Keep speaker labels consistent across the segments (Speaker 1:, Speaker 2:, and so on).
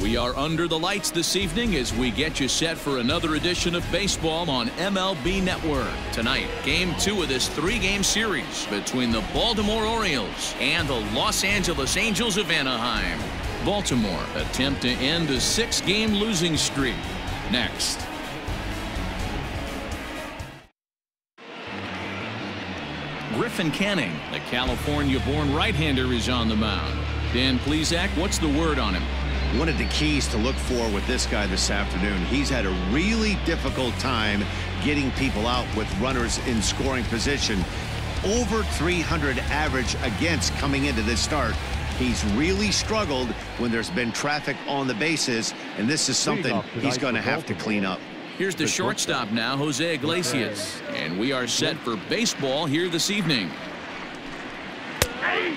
Speaker 1: We are under the lights this evening as we get you set for another edition of baseball on MLB Network. Tonight, Game 2 of this 3-game series between the Baltimore Orioles and the Los Angeles Angels of Anaheim. Baltimore attempt to end a 6-game losing streak. Next. Griffin Canning, the California-born right-hander, is on the mound. Dan Plesac, what's the word on him?
Speaker 2: One of the keys to look for with this guy this afternoon, he's had a really difficult time getting people out with runners in scoring position. Over 300 average against coming into this start. He's really struggled when there's been traffic on the bases, and this is something he's going to have to cclean up.
Speaker 1: Here's the shortstop now, Jose Iglesias, and we are set for baseball here this evening.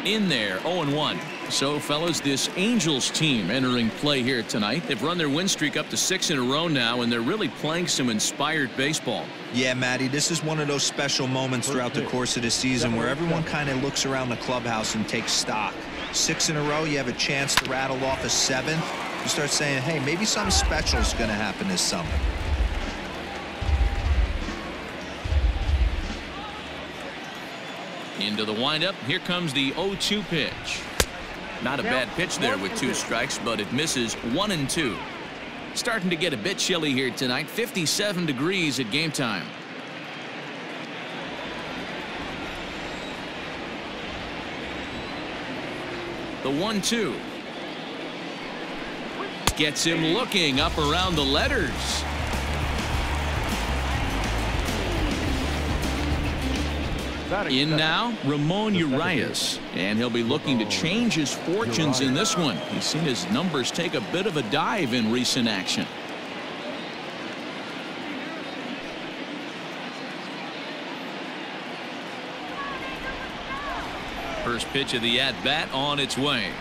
Speaker 1: In there, 0-1. So, fellas, this Angels team entering play here tonight. They've run their win streak up to 6 in a row now, and they're really playing some inspired baseball. Yeah, Matty, this is one of those special moments throughout the course of the season where everyone kind of looks around the clubhouse and takes stock. 6 in a row, you have a chance to rattle off a 7th. You start saying, hey, maybe something special is going to happen this summer. Into the windup. Here comes the 0-2 pitch. Not a bad pitch there with 2 strikes, but it misses 1-2. Starting to get a bit chilly here tonight. 57 degrees at game time. The 1-2. Gets him looking up around the letters. In now, Ramon Urias, and he'll be looking to change his fortunes in this one. He's seen his numbers take a bit of a dive in recent action. First pitch of the at-bat on its way.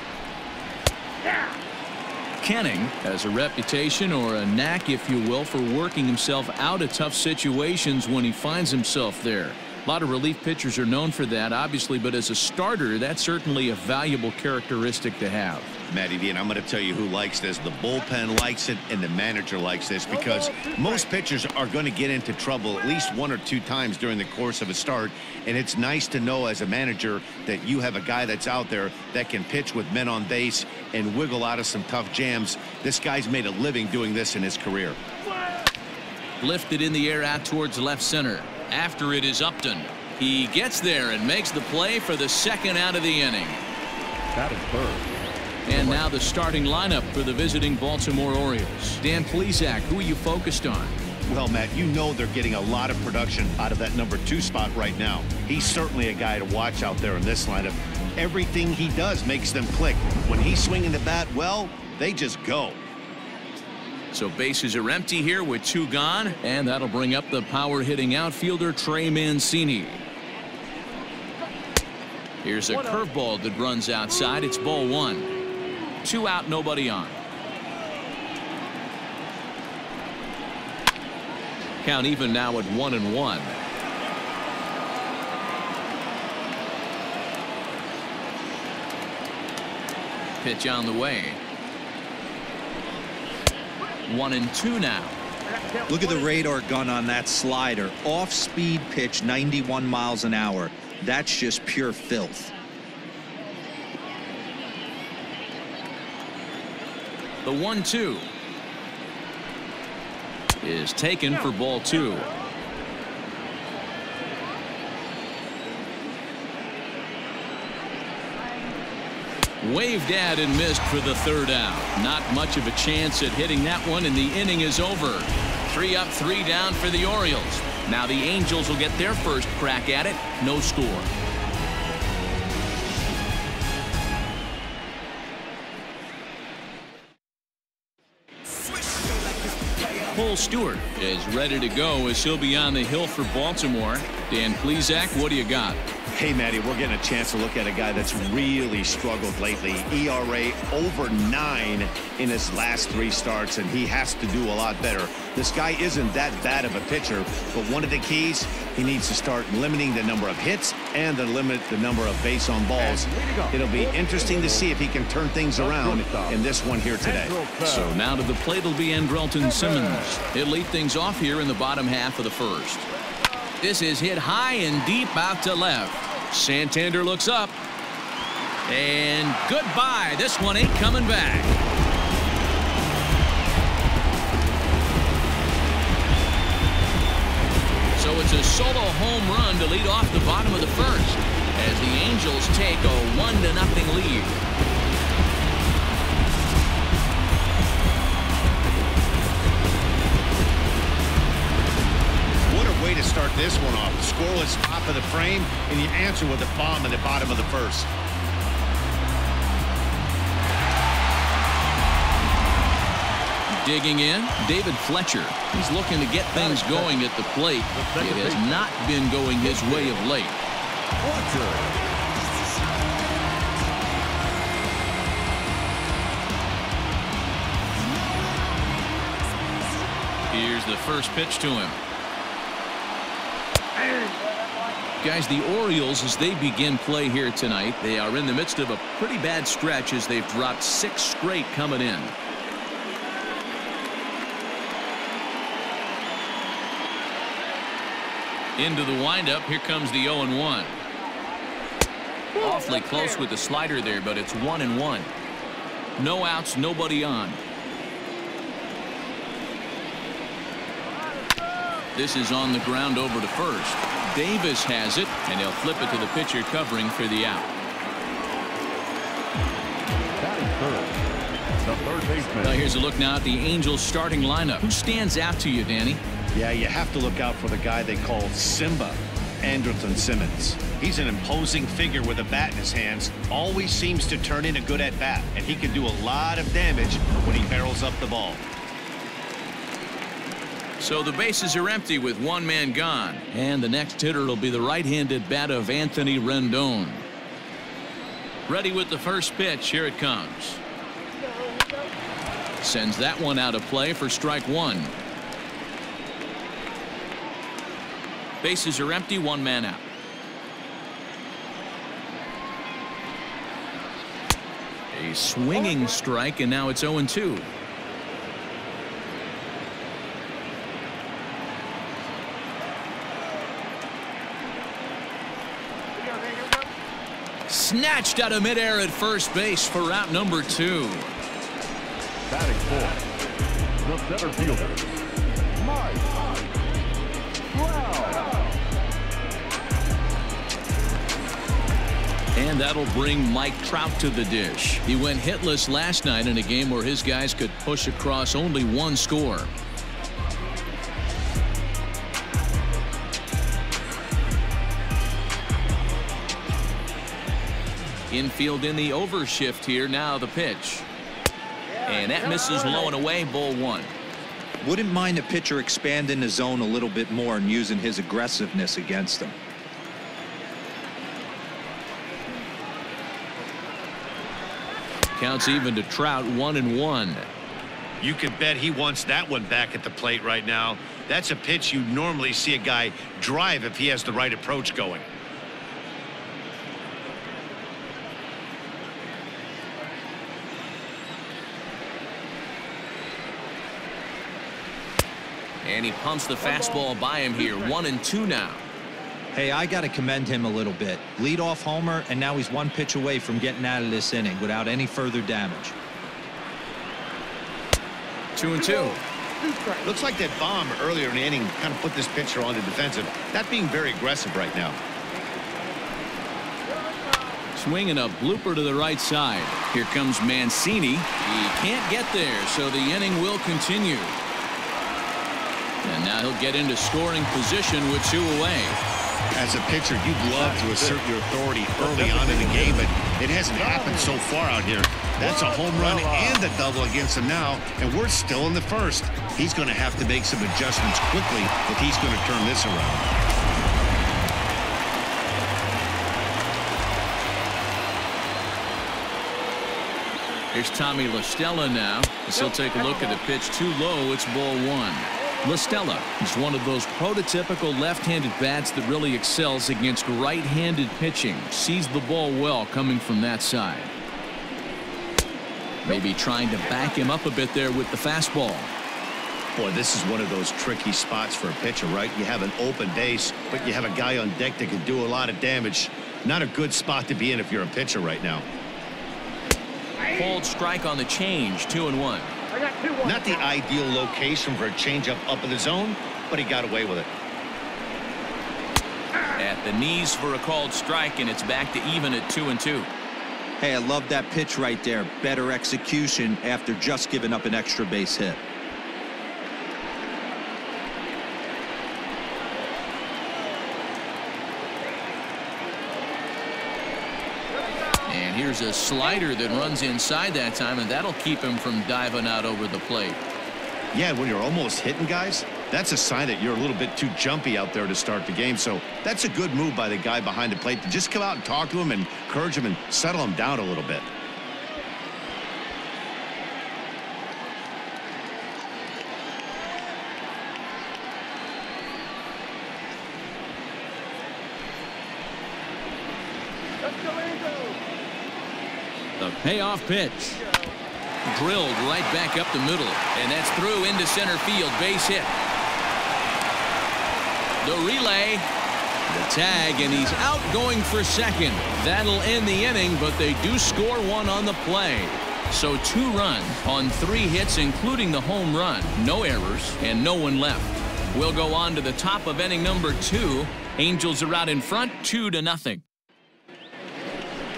Speaker 1: Canning has a reputation, or a knack, if you will, for working himself out of tough situations when he finds himself there. A lot of relief pitchers are known for that, obviously, but as a starter, that's certainly a valuable characteristic to have.
Speaker 2: Matty D, and I'm going to tell you who likes this. The bullpen likes it, and the manager likes this, because most pitchers are going to get into trouble at least 1 or 2 times during the course of a start, and it's nice to know as a manager that you have a guy that's out there that can pitch with men on base and wiggle out of some tough jams. This guy's made a living doing this in his career.
Speaker 1: Lifted in the air out towards left center. After it is Upton. He gets there and makes the play for the 2nd out of the inning.
Speaker 3: That is Bird.
Speaker 1: And now the starting lineup for the visiting Baltimore Orioles. Dan Plesac, who are you focused on?
Speaker 2: Well, Matt, you know they're getting a lot of production out of that number 2 spot right now. He's certainly a guy to watch out there in this lineup. Everything he does makes them click. When he's swinging the bat, well, they just go.
Speaker 1: So bases are empty here with 2 gone, and that'll bring up the power-hitting outfielder Trey Mancini. Here's a curveball that runs outside. It's ball 1. 2 out, nobody on. Count even now at 1-1. Pitch on the way. 1-2 now. Look at the radar gun on that slider. Off-speed pitch, 91 miles an hour. That's just pure filth. The 1-2 is taken for ball 2. Waved at and missed for the 3rd out. Not much of a chance at hitting that one, and the inning is over. 3 up, 3 down for the Orioles. Now the Angels will get their first crack at it. No score. Cole Stewart is ready to go as he'll be on the hill for Baltimore. Dan Plesac, what do you got?
Speaker 2: Hey, Matty, we're getting a chance to look at a guy that's really struggled lately. ERA over 9 in his last 3 starts, and he has to do a lot better. This guy isn't that bad of a pitcher, but one of the keys, he needs to start limiting the number of hits and to limit the number of base on balls. It'll be interesting to see if he can turn things around in this one here today.
Speaker 1: So now to the plate will be Andrelton Simmons. He'll lead things off here in the bottom half of the first. This is hit high and deep out to left. Santander looks up. And goodbye. This one ain't coming back. So it's a solo home run to lead off the bottom of the first as the Angels take a 1-0 lead.
Speaker 2: Way to start this one off. Scoreless top of the frame, and you answer with a bomb in the bottom of the first.
Speaker 1: Digging in, David Fletcher. He's looking to get things going at the plate. It has not been going his way of late. Here's the first pitch to him. Guys, the Orioles, as they begin play here tonight, they are in the midst of a pretty bad stretch as they've dropped 6 straight coming in. Into the windup, here comes the 0-1. Awfully close with the slider there, but it's 1-1. No outs, nobody on. This is on the ground over to first. Davis has it, and he'll flip it to the pitcher covering for the out. Now here's a look now at the Angels starting lineup. Who stands out to you, Danny?
Speaker 2: Yeah, you have to look out for the guy they call Simba, Andrelton Simmons. He's an imposing figure with a bat in his hands. Always seems to turn in a good at-bat, and he can do a lot of damage when he barrels up the ball.
Speaker 1: So the bases are empty with 1 man gone. And the next hitter will be the right-handed bat of Anthony Rendon. Ready with the first pitch. Here it comes. Sends that one out of play for strike 1. Bases are empty, 1 man out. A swinging strike, and now it's 0-2. Snatched out of midair at first base for route number 2.
Speaker 3: Batting fourth, the center fielder, Mike Trout.
Speaker 1: And that'll bring Mike Trout to the dish. He went hitless last night in a game where his guys could push across only 1 score. Infield in the overshift here. Now the pitch. And that misses low and away. Ball 1.
Speaker 4: Wouldn't mind the pitcher expanding the zone a little bit more and using his aggressiveness against them.
Speaker 1: Counts even to Trout, 1-1.
Speaker 2: You can bet he wants that one back at the plate right now. That's a pitch you normally see a guy drive if he has the right approach going.
Speaker 1: And he pumps the fastball by him here. 1-2 now.
Speaker 4: Hey, I got to commend him a little bit. Leadoff homer, and now he's 1 pitch away from getting out of this inning without any further damage.
Speaker 1: 2-2.
Speaker 2: Looks like that bomb earlier in the inning kind of put this pitcher on the defensive. Not being very aggressive right now.
Speaker 1: Swinging a blooper to the right side. Here comes Mancini. He can't get there, so the inning will continue. And now he'll get into scoring position with 2 away.
Speaker 2: As a pitcher, you'd love to assert your authority early on in the game, but it hasn't happened so far out here. That's a home run and a double against him now, and we're still in the first. He's going to have to make some adjustments quickly if he's going to turn this around.
Speaker 1: Here's Tommy La Stella now. As he'll take a look at the pitch too low. It's ball one. La Stella is one of those prototypical left-handed bats that really excels against right-handed pitching. Sees the ball well coming from that side. Maybe trying to back him up a bit there with the fastball.
Speaker 2: Boy, this is one of those tricky spots for a pitcher, right? You have an open base, but you have a guy on deck that can do a lot of damage. Not a good spot to be in if you're a pitcher right now.
Speaker 1: Called strike on the change, 2-1.
Speaker 2: Not the ideal location for a changeup up in the zone, but he got away with it.
Speaker 1: At the knees for a called strike, and it's back to even at 2-2.
Speaker 4: Hey, I love that pitch right there. Better execution after just giving up an extra base hit.
Speaker 1: And here's a slider that runs inside that time, and that'll keep him from diving out over the plate.
Speaker 2: Yeah, when you're almost hitting guys, that's a sign that you're a little bit too jumpy out there to start the game. So that's a good move by the guy behind the plate to just come out and talk to him and encourage him and settle him down a little bit.
Speaker 1: The payoff pitch. Drilled right back up the middle, and that's through into center field. Base hit. The relay, the tag, and he's out going for second. That'll end the inning, but they do score one on the play. So 2 runs on 3 hits, including the home run. No errors and no one left. We'll go on to the top of inning number 2. Angels are out in front, 2-0.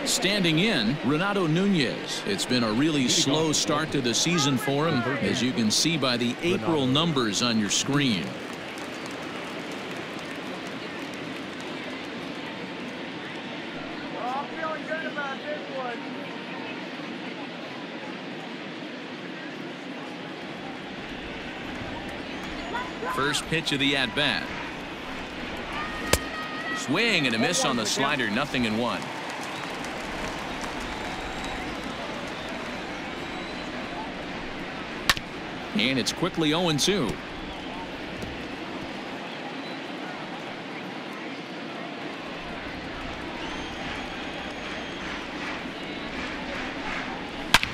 Speaker 1: Standing in, Renato Nunez. It's been a really slow start to the season for him, as you can see by the April numbers on your screen.
Speaker 5: I'm feeling good about this one.
Speaker 1: First pitch of the at-bat. Swing and a miss on the slider, 0-1. And it's quickly 0-2.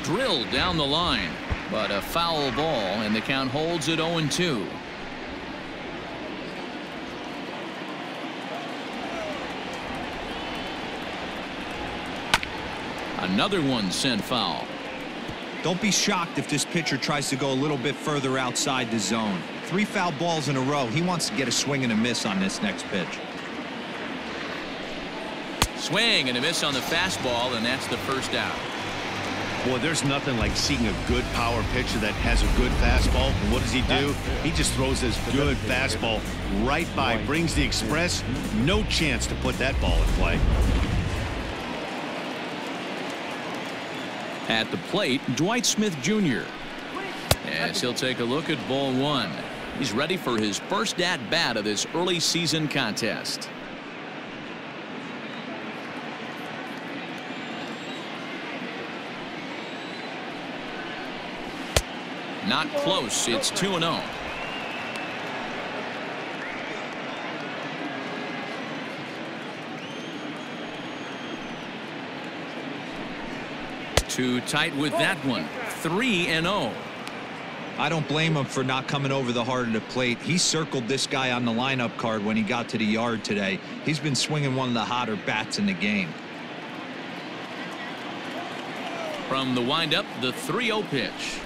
Speaker 1: Drilled down the line, but a foul ball, and the count holds at 0-2. Another one sent foul.
Speaker 4: Don't be shocked if this pitcher tries to go a little bit further outside the zone. 3 foul balls in a row. He wants to get a swing and a miss on this next pitch.
Speaker 1: Swing and a miss on the fastball, and that's the first out.
Speaker 2: Boy, there's nothing like seeing a good power pitcher that has a good fastball. And what does he do? He just throws his good fastball right by, brings the express. No chance to put that ball in play.
Speaker 1: At the plate, Dwight Smith Jr. As he'll take a look at ball 1. He's ready for his first at-bat of this early season contest. Not close. It's 2-0. Too tight with that one. 3-0.
Speaker 4: I don't blame him for not coming over the heart of the plate. He circled this guy on the lineup card when he got to the yard today. He's been swinging one of the hotter bats in the game.
Speaker 1: From the windup, the 3-0 pitch.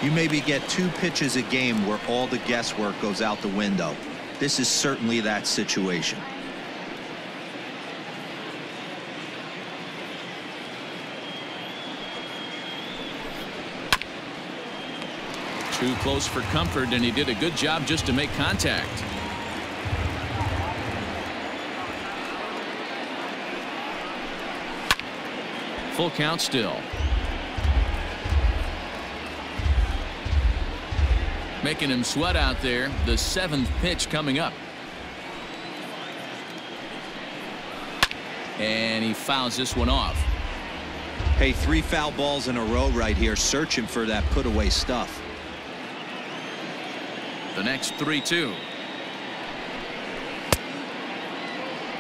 Speaker 4: You maybe get 2 pitches a game where all the guesswork goes out the window. This is certainly that situation.
Speaker 1: Too close for comfort, and he did a good job just to make contact. Full count still. Making him sweat out there. The 7th pitch coming up. And he fouls this one off.
Speaker 4: Hey, 3 foul balls in a row right here, searching for that put-away stuff.
Speaker 1: The next 3-2.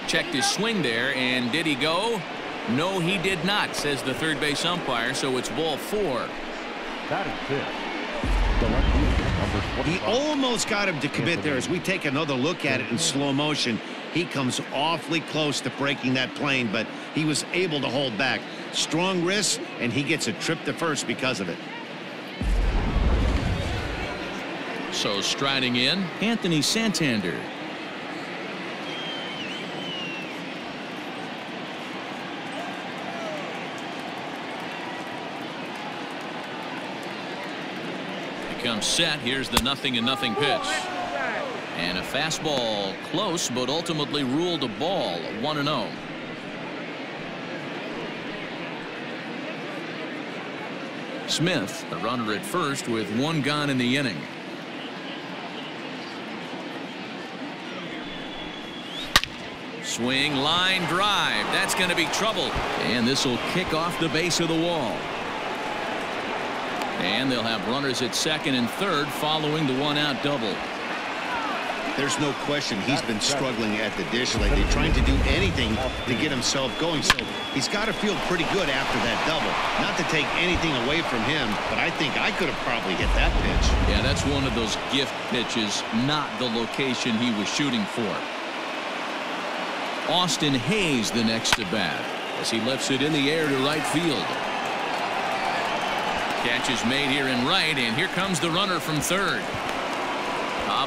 Speaker 1: Checked his swing there, and did he go? No, he did not, says the third base umpire, so it's ball 4.
Speaker 3: That is it. The left fielder, number 25.
Speaker 2: He almost got him to commit there. As we take another look at it in slow motion, he comes awfully close to breaking that plane, but he was able to hold back. Strong wrist, and he gets a trip to first because of it.
Speaker 1: So striding in, Anthony Santander. He comes set. Here's the 0-0 pitch. And a fastball close, but ultimately ruled a ball. 1-0. Smith, the runner at first with 1 gone in the inning. Swing, line drive. That's going to be trouble. And this will kick off the base of the wall. And they'll have runners at second and third following the 1-out double.
Speaker 2: There's no question he's been struggling at the dish lately, trying to do anything to get himself going. So he's got to feel pretty good after that double. Not to take anything away from him, but I think I could have probably hit that pitch.
Speaker 1: Yeah, that's one of those gift pitches, not the location he was shooting for. Austin Hayes the next to bat as he lifts it in the air to right field. Catch is made here in right, and here comes the runner from third.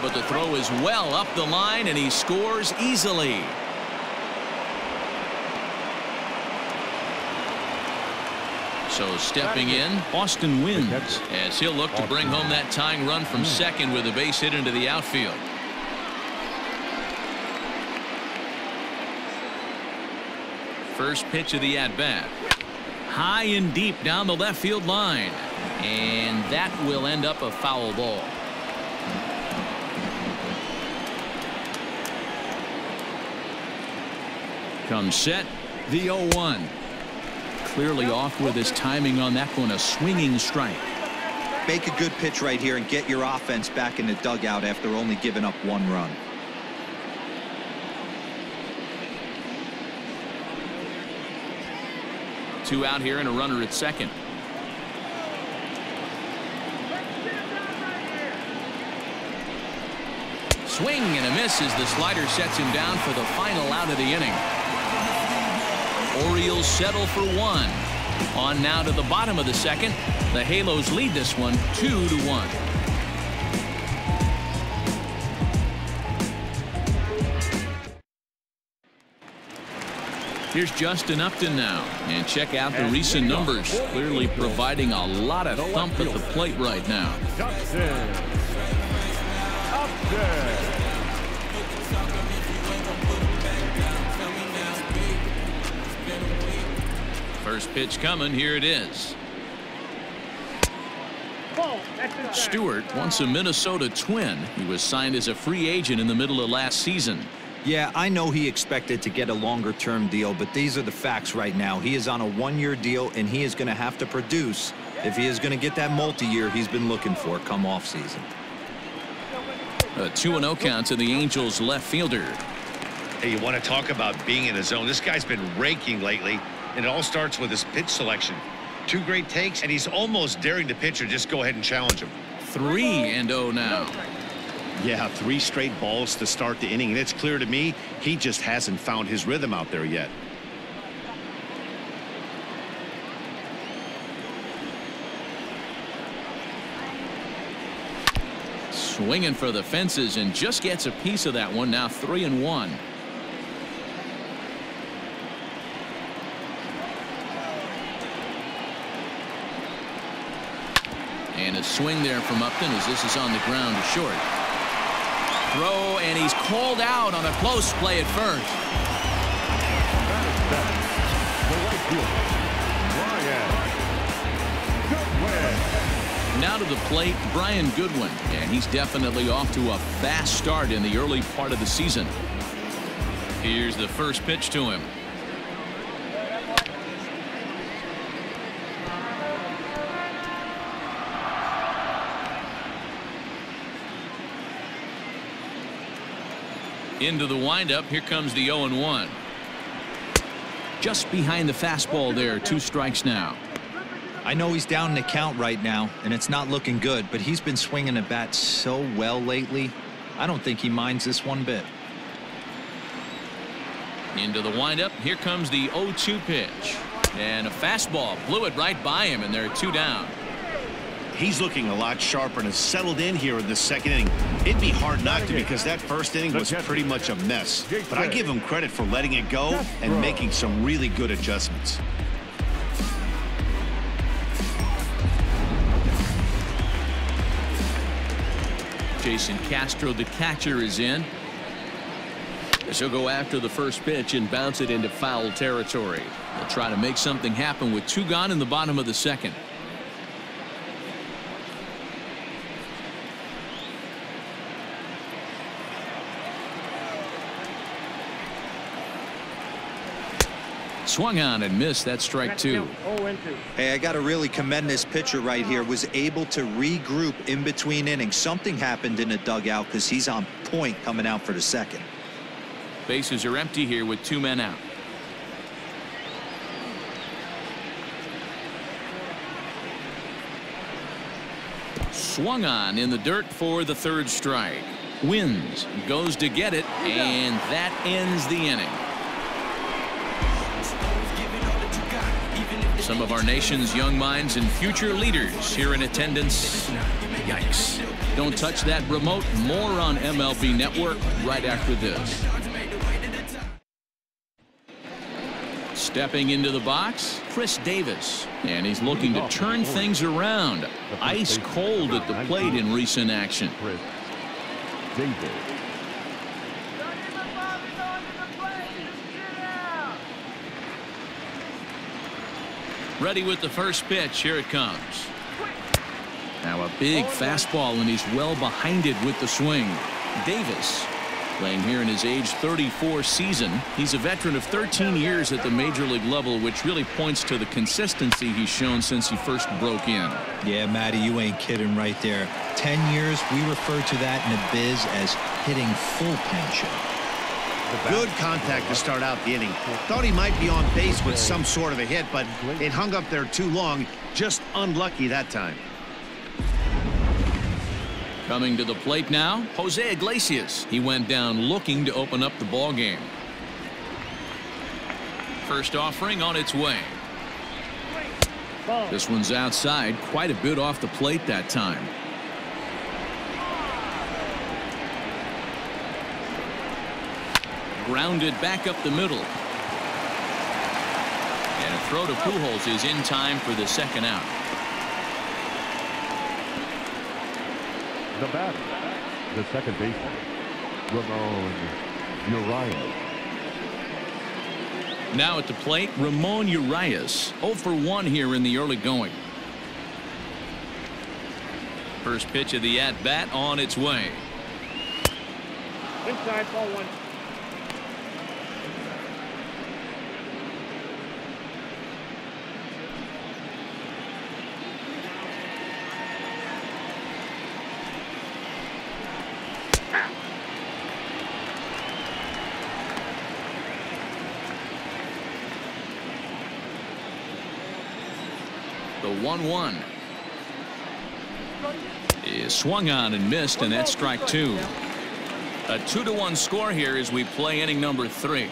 Speaker 1: But the throw is well up the line, and he scores easily. So stepping in, Austin Wynns, as he'll look to bring home that tying run from second with a base hit into the outfield. First pitch of the at-bat. High and deep down the left field line. And that will end up a foul ball. Comes set, the 0-1. Clearly off with his timing on that one, a swinging strike.
Speaker 4: Make a good pitch right here and get your offense back in the dugout after only giving up 1 run.
Speaker 1: Two out here and a runner at second. Swing and a miss as the slider sets him down for the final out of the inning. Orioles settle for 1. On now to the bottom of the second. The Halos lead this one 2-1. Here's Justin Upton now, and check out the recent numbers. Clearly providing a lot of thump at the plate right now.
Speaker 3: Justin Upton.
Speaker 1: First pitch coming. Here it is. Stewart wants a Minnesota Twin. He was signed as a free agent in the middle of last season.
Speaker 4: Yeah, I know he expected to get a longer-term deal, but these are the facts right now. He is on a 1-year deal, and he is going to have to produce if he is going to get that multi-year he's been looking for come off-season.
Speaker 1: A 2-0 count to the Angels left fielder.
Speaker 2: Hey, you want to talk about being in a zone? This guy's been raking lately, and it all starts with his pitch selection. 2 great takes, and he's almost daring the pitcher just go ahead and challenge him.
Speaker 1: 3-0 now.
Speaker 2: Yeah, 3 straight balls to start the inning, and it's clear to me he just hasn't found his rhythm out there yet.
Speaker 1: Swinging for the fences and just gets a piece of that one. Now 3-1. And a swing there from Upton as this is on the ground to short. Throw, and he's called out on a close play at first. Now to the plate, Brian Goodwin, and he's definitely off to a fast start in the early part of the season. Here's the first pitch to him. Into the windup. Here comes the 0-1. Just behind the fastball there. 2 strikes now.
Speaker 4: I know he's down in the count right now, and it's not looking good, but he's been swinging the bat so well lately. I don't think he minds this one bit.
Speaker 1: Into the windup. Here comes the 0-2 pitch. And a fastball. Blew it right by him, and there are 2 down.
Speaker 2: He's looking a lot sharper and has settled in here in the second inning. It'd be hard not to, because that first inning was pretty much a mess. But I give him credit for letting it go and making some really good adjustments.
Speaker 1: Jason Castro, the catcher, is in. She'll go after the first pitch and bounce it into foul territory. They'll try to make something happen with 2 gone in the bottom of the second. Swung on and missed. That's strike 2.
Speaker 4: Hey, I got to really commend this pitcher right here. Was able to regroup in between innings. Something happened in the dugout because he's on point coming out for the second.
Speaker 1: Bases are empty here with 2 men out. Swung on in the dirt for the 3rd strike. Wins, goes to get it, and that ends the inning. Some of our nation's young minds and future leaders here in attendance. Yikes. Don't touch that remote. More on MLB Network right after this. Stepping into the box, Chris Davis. And he's looking to turn things around. Ice cold at the plate in recent action.
Speaker 3: Chris Davis.
Speaker 1: Ready with the first pitch. Here it comes. Now a big fastball, and he's well behind it with the swing. Davis playing here in his age 34 season. He's a veteran of 13 years at the major league level, which really points to the consistency he's shown since he first broke in.
Speaker 4: Yeah, Matty, you ain't kidding right there. 10 years, we refer to that in the biz as hitting full pension.
Speaker 2: Good contact to start out the inning. Thought he might be on base with some sort of a hit, but it hung up there too long. Just unlucky that time.
Speaker 1: Coming to the plate now, Jose Iglesias. He went down looking to open up the ball game. First offering on its way. This one's outside, quite a bit off the plate that time. Grounded back up the middle. And a throw to Pujols is in time for the 2nd out.
Speaker 3: The batter, the second baseman, Ramon Urias.
Speaker 1: Now at the plate, Ramon Urias. 0 for 1 here in the early going. First pitch of the at-bat on its way.
Speaker 5: Inside, ball 1.
Speaker 1: The 1-1 is swung on and missed, and that's strike 2. A 2-1 score here as we play inning number 3.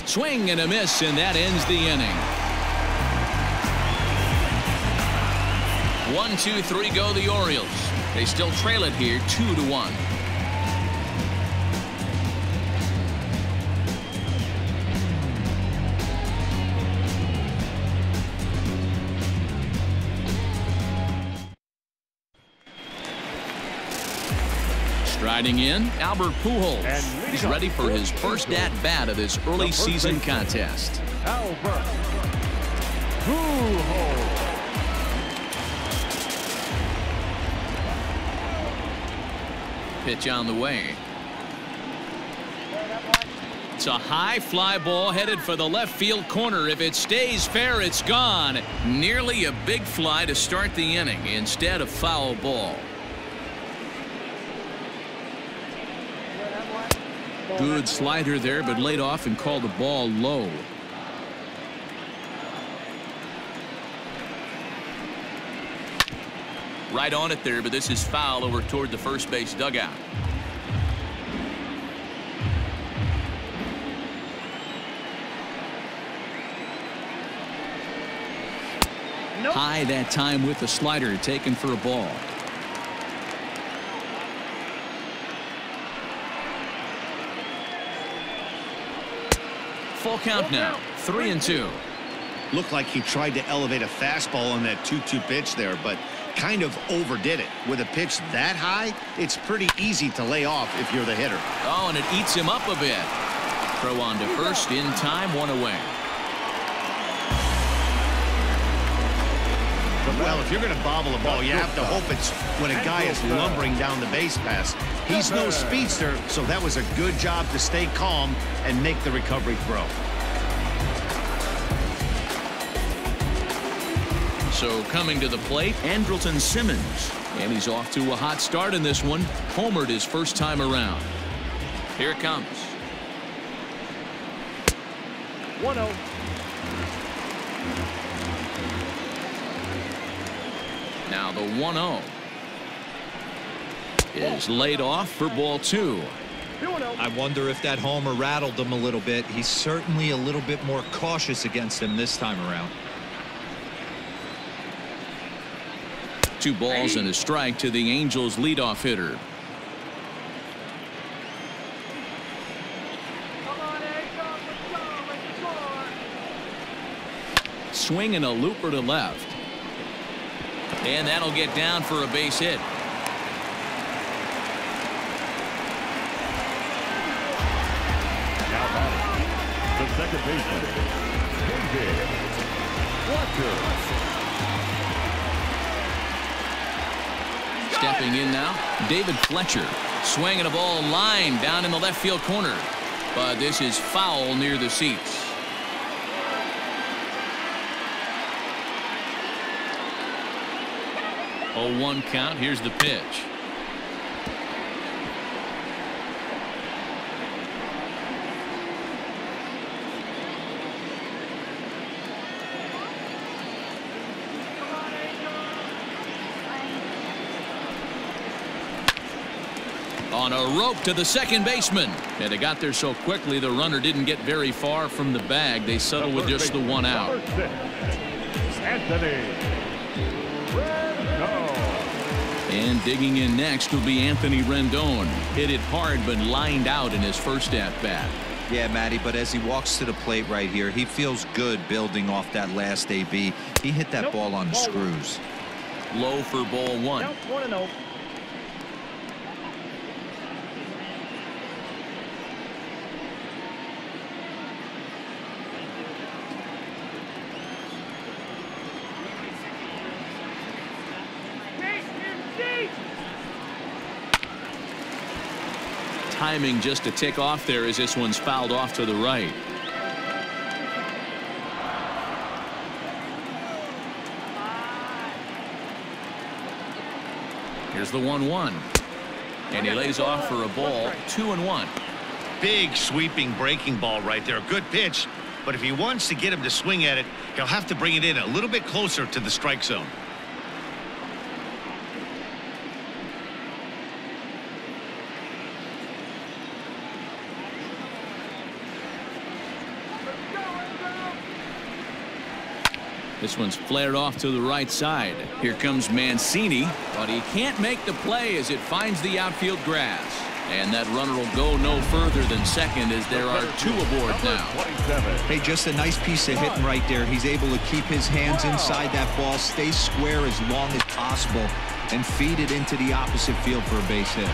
Speaker 1: Swing and a miss, and that ends the inning. 1, 2, 3 go the Orioles. They still trail it here 2-1. Riding in, Albert Pujols. He's ready for his first at-bat of this early season contest.
Speaker 3: Albert Pujols.
Speaker 1: Pitch on the way. It's a high fly ball headed for the left field corner. If it stays fair, it's gone. Nearly a big fly to start the inning. Instead, a foul ball. Good slider there, but laid off and called the ball low. Right on it there, but this is foul over toward the first base dugout. High that time with the slider, taken for a ball. Full count now, 3-2.
Speaker 2: Looked like he tried to elevate a fastball on that 2-2 pitch there, but kind of overdid it. With a pitch that high, it's pretty easy to lay off if you're the hitter.
Speaker 1: Oh, and it eats him up a bit. Throw on to first in time, one away.
Speaker 2: Well, if you're going to bobble a ball, you have to hope it's when a guy is lumbering down the base pass. He's no speedster, so that was a good job to stay calm and make the recovery throw.
Speaker 1: So coming to the plate, Andrelton Simmons. And he's off to a hot start in this one. Homered his first time around. Here it comes.
Speaker 3: 1-0.
Speaker 1: Now the 1-0 is laid off for ball 2.
Speaker 4: I wonder if that homer rattled him a little bit. He's certainly a little bit more cautious against him this time around.
Speaker 1: 2 balls and a strike to the Angels leadoff hitter. Swing and a looper to left. And that'll get down for a base hit.
Speaker 3: Now batting, the second baseman, David Walker.
Speaker 1: Stepping in now, David Fletcher. Swinging a ball line down in the left field corner. But this is foul near the seats. 0-1 count. Here's the pitch. On a rope to the second baseman. And they got there so quickly the runner didn't get very far from the bag. They settled with just the 1 out.
Speaker 3: Anthony.
Speaker 1: And digging in next will be Anthony Rendon. Hit it hard but lined out in his first at-bat.
Speaker 4: Yeah, Matty, but as he walks to the plate right here, he feels good building off that last AB. He hit that ball on the screws.
Speaker 1: Low for ball 1.
Speaker 5: 1-0.
Speaker 1: Timing just a tick off there as this one's fouled off to the right. Here's the 1-1. And he lays off for a ball. 2-1.
Speaker 2: Big sweeping breaking ball right there. Good pitch. But if he wants to get him to swing at it, he'll have to bring it in a little bit closer to the strike zone.
Speaker 1: This one's flared off to the right side. Here comes Mancini, but he can't make the play as it finds the outfield grass. And that runner will go no further than second as there are 2 aboard now.
Speaker 4: Hey, just a nice piece of hitting right there. He's able to keep his hands inside that ball, stay square as long as possible, and feed it into the opposite field for a base hit.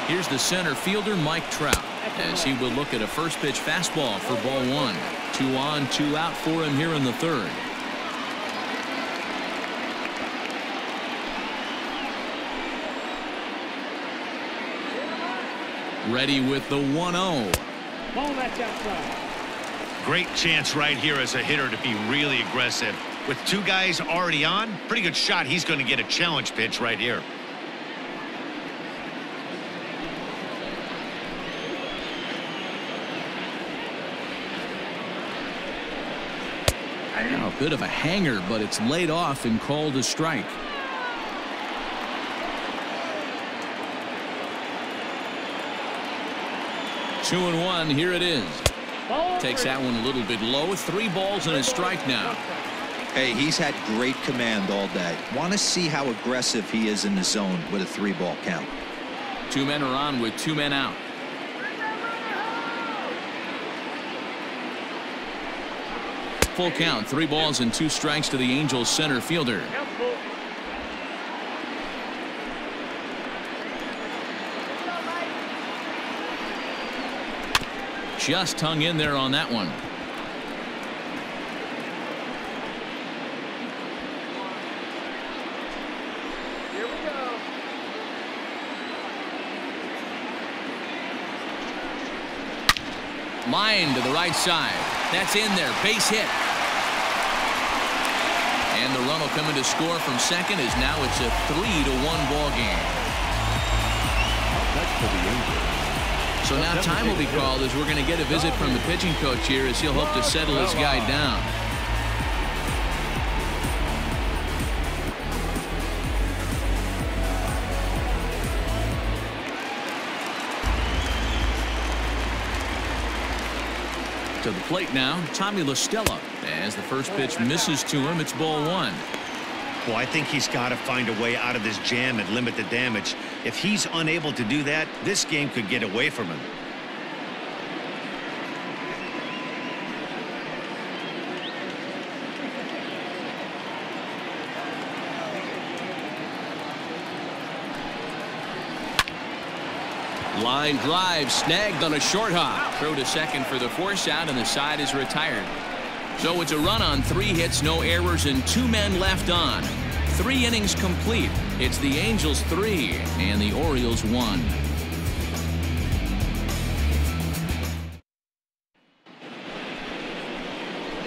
Speaker 1: Here's the center fielder, Mike Trout, as he will look at a first pitch fastball for ball 1. 2 on, 2 out for him here in the third. Ready with the 1-0.
Speaker 5: Ball that's outside.
Speaker 2: Great chance right here as a hitter to be really aggressive. With two guys already on, pretty good shot. He's going to get a challenge pitch right here.
Speaker 1: Now a bit of a hanger, but it's laid off and called a strike. Two and one. Here it is. Takes that one a little bit low. 3 balls and a strike now.
Speaker 4: Hey, he's had great command all day. Want to see how aggressive he is in the zone with a 3-ball count.
Speaker 1: 2 men are on with 2 men out. Full count. 3 balls and 2 strikes to the Angels center fielder. Just hung in there on that one.
Speaker 5: Here we go.
Speaker 1: Line to the right side. That's in there. Base hit. And the run will come in to score from second as now it's a 3-1 ball game.
Speaker 3: Next for the Angels.
Speaker 1: So now time will be called as we're going to get a visit from the pitching coach here as he'll hope to settle his guy down. To the plate now, Tommy La Stella. As the first pitch misses to him, it's ball 1.
Speaker 2: Well, I think he's got to find a way out of this jam and limit the damage. If he's unable to do that, this game could get away from him.
Speaker 1: Line drive snagged on a short hop. Throw to second for the force out, and the side is retired. So it's a run on 3 hits, no errors, and 2 men left on. 3 innings complete. It's the Angels 3 and the Orioles 1.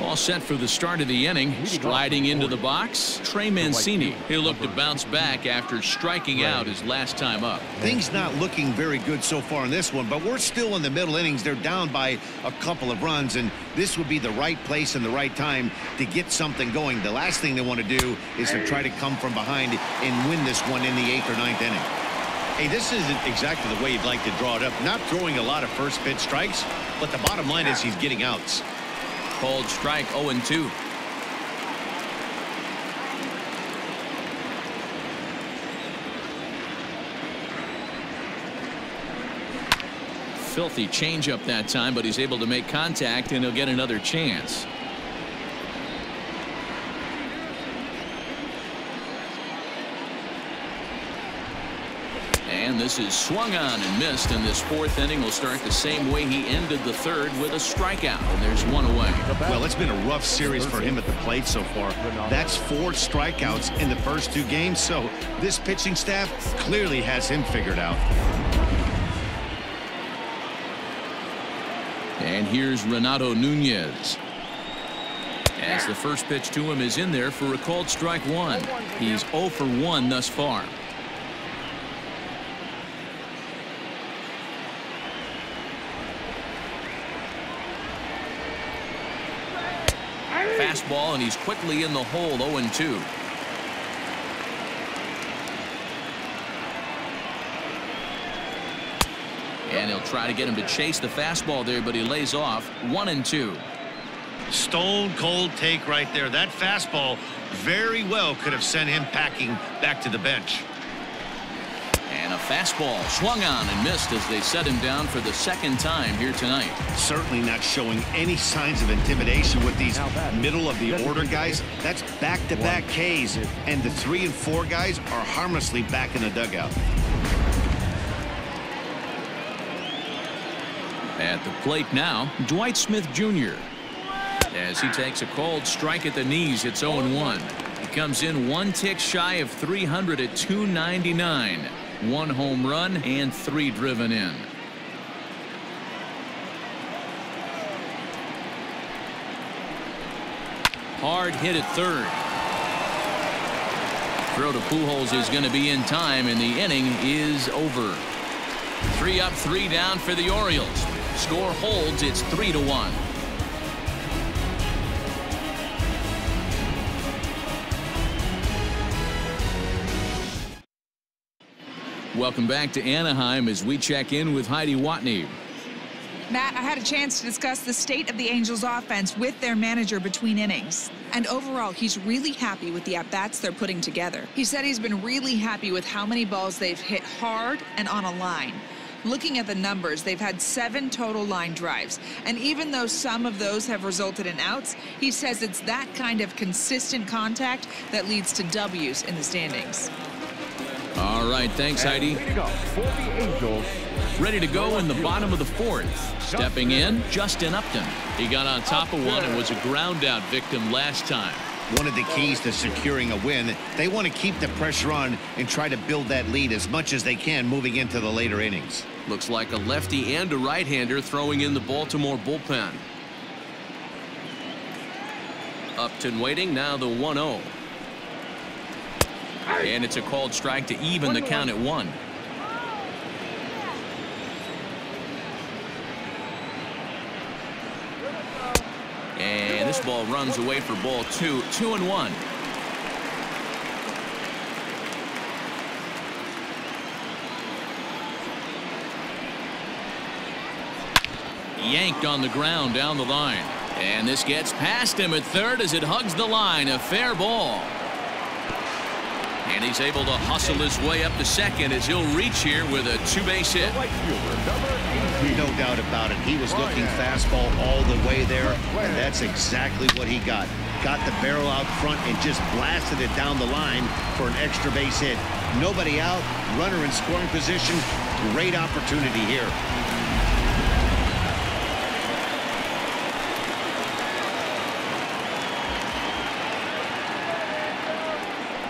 Speaker 1: All set for the start of the inning. Striding into the box, Trey Mancini. He'll look to bounce back after striking out his last time up.
Speaker 2: Things not looking very good so far in this one, but we're still in the middle innings. They're down by a couple of runs, and this would be the right place and the right time to get something going. The last thing they want to do is to try to come from behind and win this one in the 8th or 9th inning. Hey, this isn't exactly the way you'd like to draw it up. Not throwing a lot of first pitch strikes, but the bottom line is he's getting outs.
Speaker 1: Called strike 0-2. Filthy changeup that time, but he's able to make contact and he'll get another chance. And this is swung on and missed, and this 4th inning will start the same way he ended the 3rd with a strikeout, and there's 1 away.
Speaker 2: Well, it's been a rough series for him at the plate so far. That's 4 strikeouts in the first 2 games, so this pitching staff clearly has him figured out.
Speaker 1: And here's Renato Nunez. As the first pitch to him is in there for a called strike 1. He's 0 for 1 thus far. Fastball, and he's quickly in the hole. 0-2. And he'll try to get him to chase the fastball there, but he lays off. 1-2.
Speaker 2: Stone cold take right there. That fastball very well could have sent him packing back to the bench.
Speaker 1: And a fastball swung on and missed as they set him down for the 2nd time here tonight.
Speaker 2: Certainly not showing any signs of intimidation with these middle of the order guys. That's back-to-back Ks, and the 3 and 4 guys are harmlessly back in the dugout.
Speaker 1: At the plate now, Dwight Smith Jr. As he takes a called strike at the knees, it's 0-1. He comes in 1 tick shy of 300 at 299. 1 home run and 3 driven in. hard hit at third. Throw to Pujols is going to be in time, and the inning is over. 3 up, 3 down for the Orioles. Score holds. It's 3-1. Welcome back to Anaheim as we check in with Heidi Watney.
Speaker 6: Matt, I had a chance to discuss the state of the Angels offense with their manager between innings. And overall, he's really happy with the at-bats they're putting together. He said he's been really happy with how many balls they've hit hard and on a line. Looking at the numbers, they've had 7 total line drives. And even though some of those have resulted in outs, he says it's that kind of consistent contact that leads to W's in the standings.
Speaker 1: All right, thanks, Heidi. Ready to go in the bottom of the 4th. Stepping in, Justin Upton. He got on top of one and was a ground-out victim last time.
Speaker 2: One of the keys to securing a win, they want to keep the pressure on and try to build that lead as much as they can moving into the later innings.
Speaker 1: Looks like a lefty and a right-hander throwing in the Baltimore bullpen. Upton waiting, now the 1-0. And it's a called strike to even the count at 1. And this ball runs away for ball 2. 2-1. Yanked on the ground down the line. And this gets past him at third as it hugs the line. A fair ball. And he's able to hustle his way up to second as he'll reach here with a 2-base hit.
Speaker 2: No doubt about it. He was looking fastball all the way there, and that's exactly what he got. Got the barrel out front and just blasted it down the line for an extra base hit. Nobody out, runner in scoring position. Great opportunity here.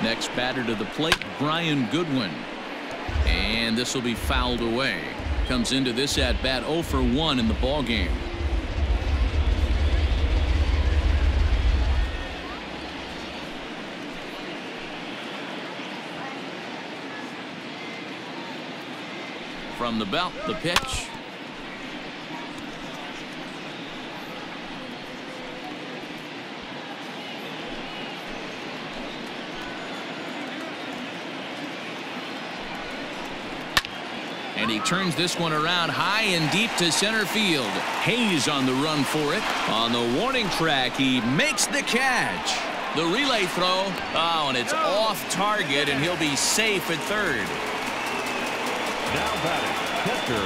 Speaker 1: Next batter to the plate, Brian Goodwin. And this will be fouled away. Comes into this at bat 0 for 1 in the ball game. From the belt, the pitch. And he turns this one around high and deep to center field. Hayes on the run for it. On the warning track, he makes the catch. The relay throw. Oh, and it's off target, and he'll be safe at third.
Speaker 3: Now batting, catcher,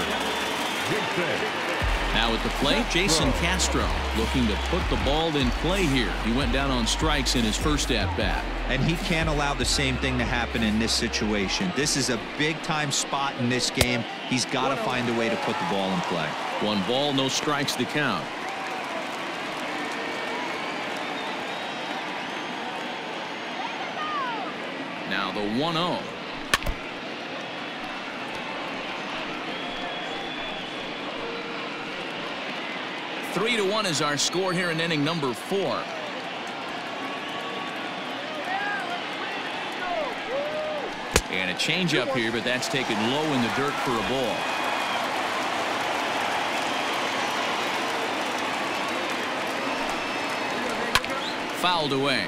Speaker 1: Now at the plate, Jason Castro looking to put the ball in play here. He went down on strikes in his first at-bat.
Speaker 4: And he can't allow the same thing to happen in this situation. This is a big-time spot in this game. He's got to find a way to put the ball in play.
Speaker 1: 1 ball, no strikes to count. Now the 1-0. Three to 1 is our score here in inning number 4. And a changeup here, but that's taken low in the dirt for a ball. Fouled away.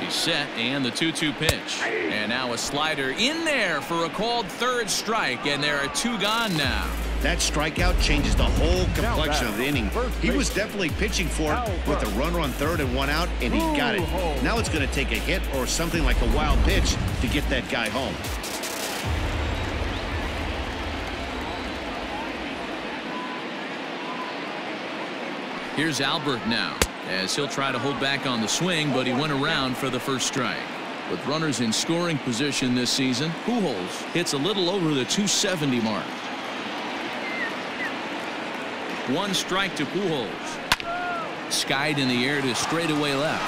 Speaker 1: He's set, and the 2-2 pitch. And now a slider in there for a called third strike, and there are 2 gone now.
Speaker 2: That strikeout changes the whole complexion of the inning. He was definitely pitching for it with a runner on third and 1 out, and he got it. Now it's going to take a hit or something like a wild pitch to get that guy home.
Speaker 1: Here's Albert now, as he'll try to hold back on the swing, but he went around for the first strike. With runners in scoring position this season, Pujols hits a little over the 270 mark. 1 strike to Pujols. Skied in the air to straightaway left.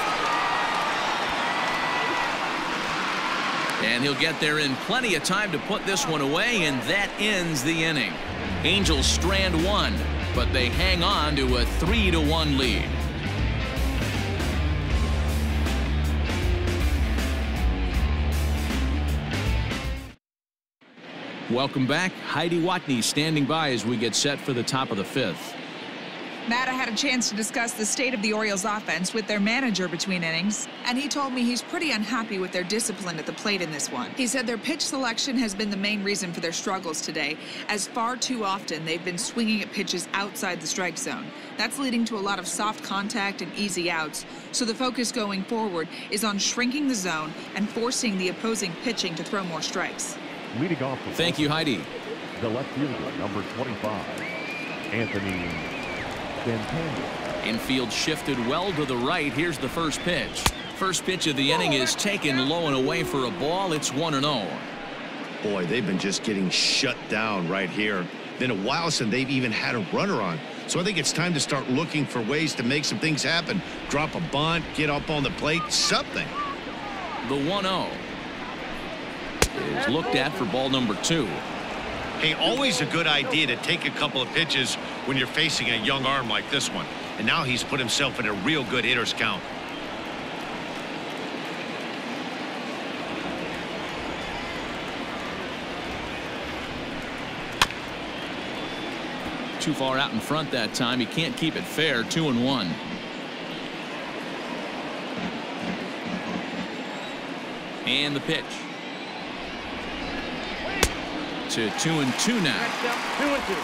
Speaker 1: And he'll get there in plenty of time to put this one away, and that ends the inning. Angels strand one, but they hang on to a 3-1 lead. Welcome back. Heidi Watney standing by as we get set for the top of the fifth.
Speaker 6: Matt, I had a chance to discuss the state of the Orioles offense with their manager between innings, and he told me he's pretty unhappy with their discipline at the plate in this one. He said their pitch selection has been the main reason for their struggles today, as far too often they've been swinging at pitches outside the strike zone. That's leading to a lot of soft contact and easy outs, so the focus going forward is on shrinking the zone and forcing the opposing pitching to throw more strikes.
Speaker 3: Leading off.
Speaker 1: Thank you, Heidi.
Speaker 3: The left fielder, number 25, Anthony.
Speaker 1: Infield shifted well to the right. Here's the first pitch. First pitch of the inning is taken low and away for a ball. It's 1-0.
Speaker 2: Boy, they've been just getting shut down right here. Been a while since they've even had a runner on. So I think it's time to start looking for ways to make some things happen. Drop a bunt, get up on the plate, something.
Speaker 1: The 1-0 is looked at for ball number 2.
Speaker 2: Hey, always a good idea to take a couple of pitches when you're facing a young arm like this one. And now he's put himself in a real good hitter's count.
Speaker 1: Too far out in front that time. He can't keep it fair. 2-1. And the pitch. To 2-2 now.
Speaker 5: 2-2.